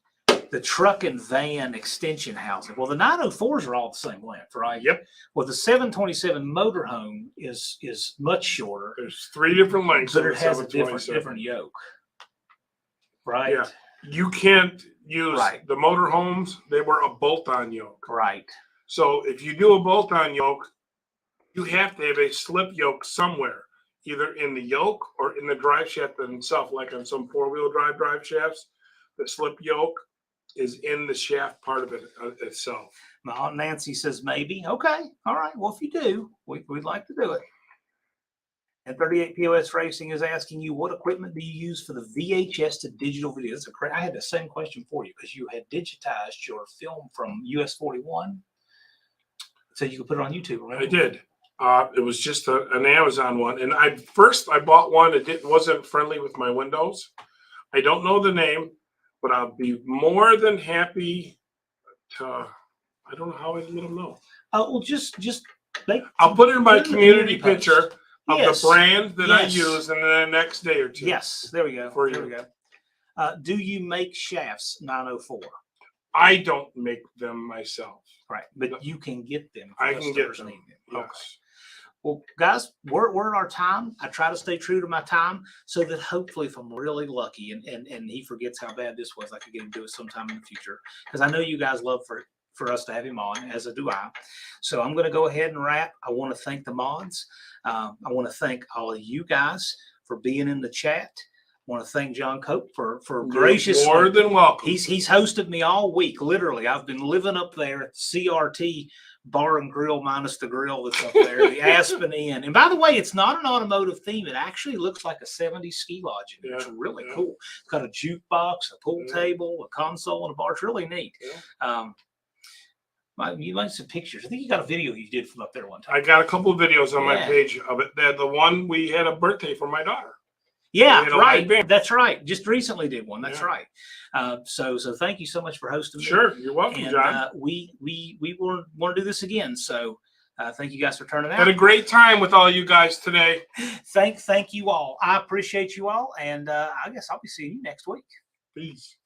truck and van extension housing. Well, the 904s are all the same length, right? Yep. Well, the 727 motorhome is much shorter. There's 3 different lengths. But of it the has a 727. different yoke. Right? Yeah. You can't use Right. the motorhomes. They were a bolt-on yoke. Right. So if you do a bolt-on yoke, you have to have a slip yoke somewhere, either in the yoke or in the drive shaft itself, like on some 4-wheel drive shafts. The slip yoke is in the shaft part of it itself. My Aunt Nancy says maybe. Okay. All right. Well, if you do, we'd like to do it. And 38 POS Racing is asking you, what equipment do you use for the VHS to digital video? That's I had the same question for you because you had digitized your film from US 41 so you could put it on YouTube. Remember? I did. It was just an Amazon one, and I bought one. It wasn't friendly with my Windows. I don't know the name, but I'll be more than happy to. I don't know how I let them know. Well, just I'll put in my community post. picture of Yes. the brand that I Yes. use, and then the next day or two. Yes, there we go. For There you. we go. Do you make shafts 904? I don't make them myself. Right, but you can get them. If I can get customers them. need them. Okay. Yes. Well, guys, we're at our time. I try to stay true to my time so that hopefully, if I'm really lucky and he forgets how bad this was, I could get him to do it sometime in the future. Because I know you guys love for us to have him on, as do I. So I'm going to go ahead and wrap. I want to thank the mods. I want to thank all of you guys for being in the chat. I want to thank John Cope for graciously. More than welcome. He's hosted me all week. Literally, I've been living up there at CRT Bar and Grill minus the grill that's up there, the Aspen Inn. And by the way, it's not an automotive theme. It actually looks like a 70s ski lodge. Yeah, it's really yeah. cool. It's got a jukebox, a pool Yeah. table, a console, and a bar. It's really neat. Yeah. You made some pictures. I think you got a video you did from up there one time. I got a couple of videos on my Yeah. page of it. The one we had a birthday for my daughter. Yeah, We had a right. live band. That's right. Just recently did one. That's Yeah. right. So thank you so much for hosting me. Sure, you're welcome, And John. we want to do this again. So thank you guys for turning out. Had a great time with all you guys today. Thank you all. I appreciate you all, and I guess I'll be seeing you next week. Peace.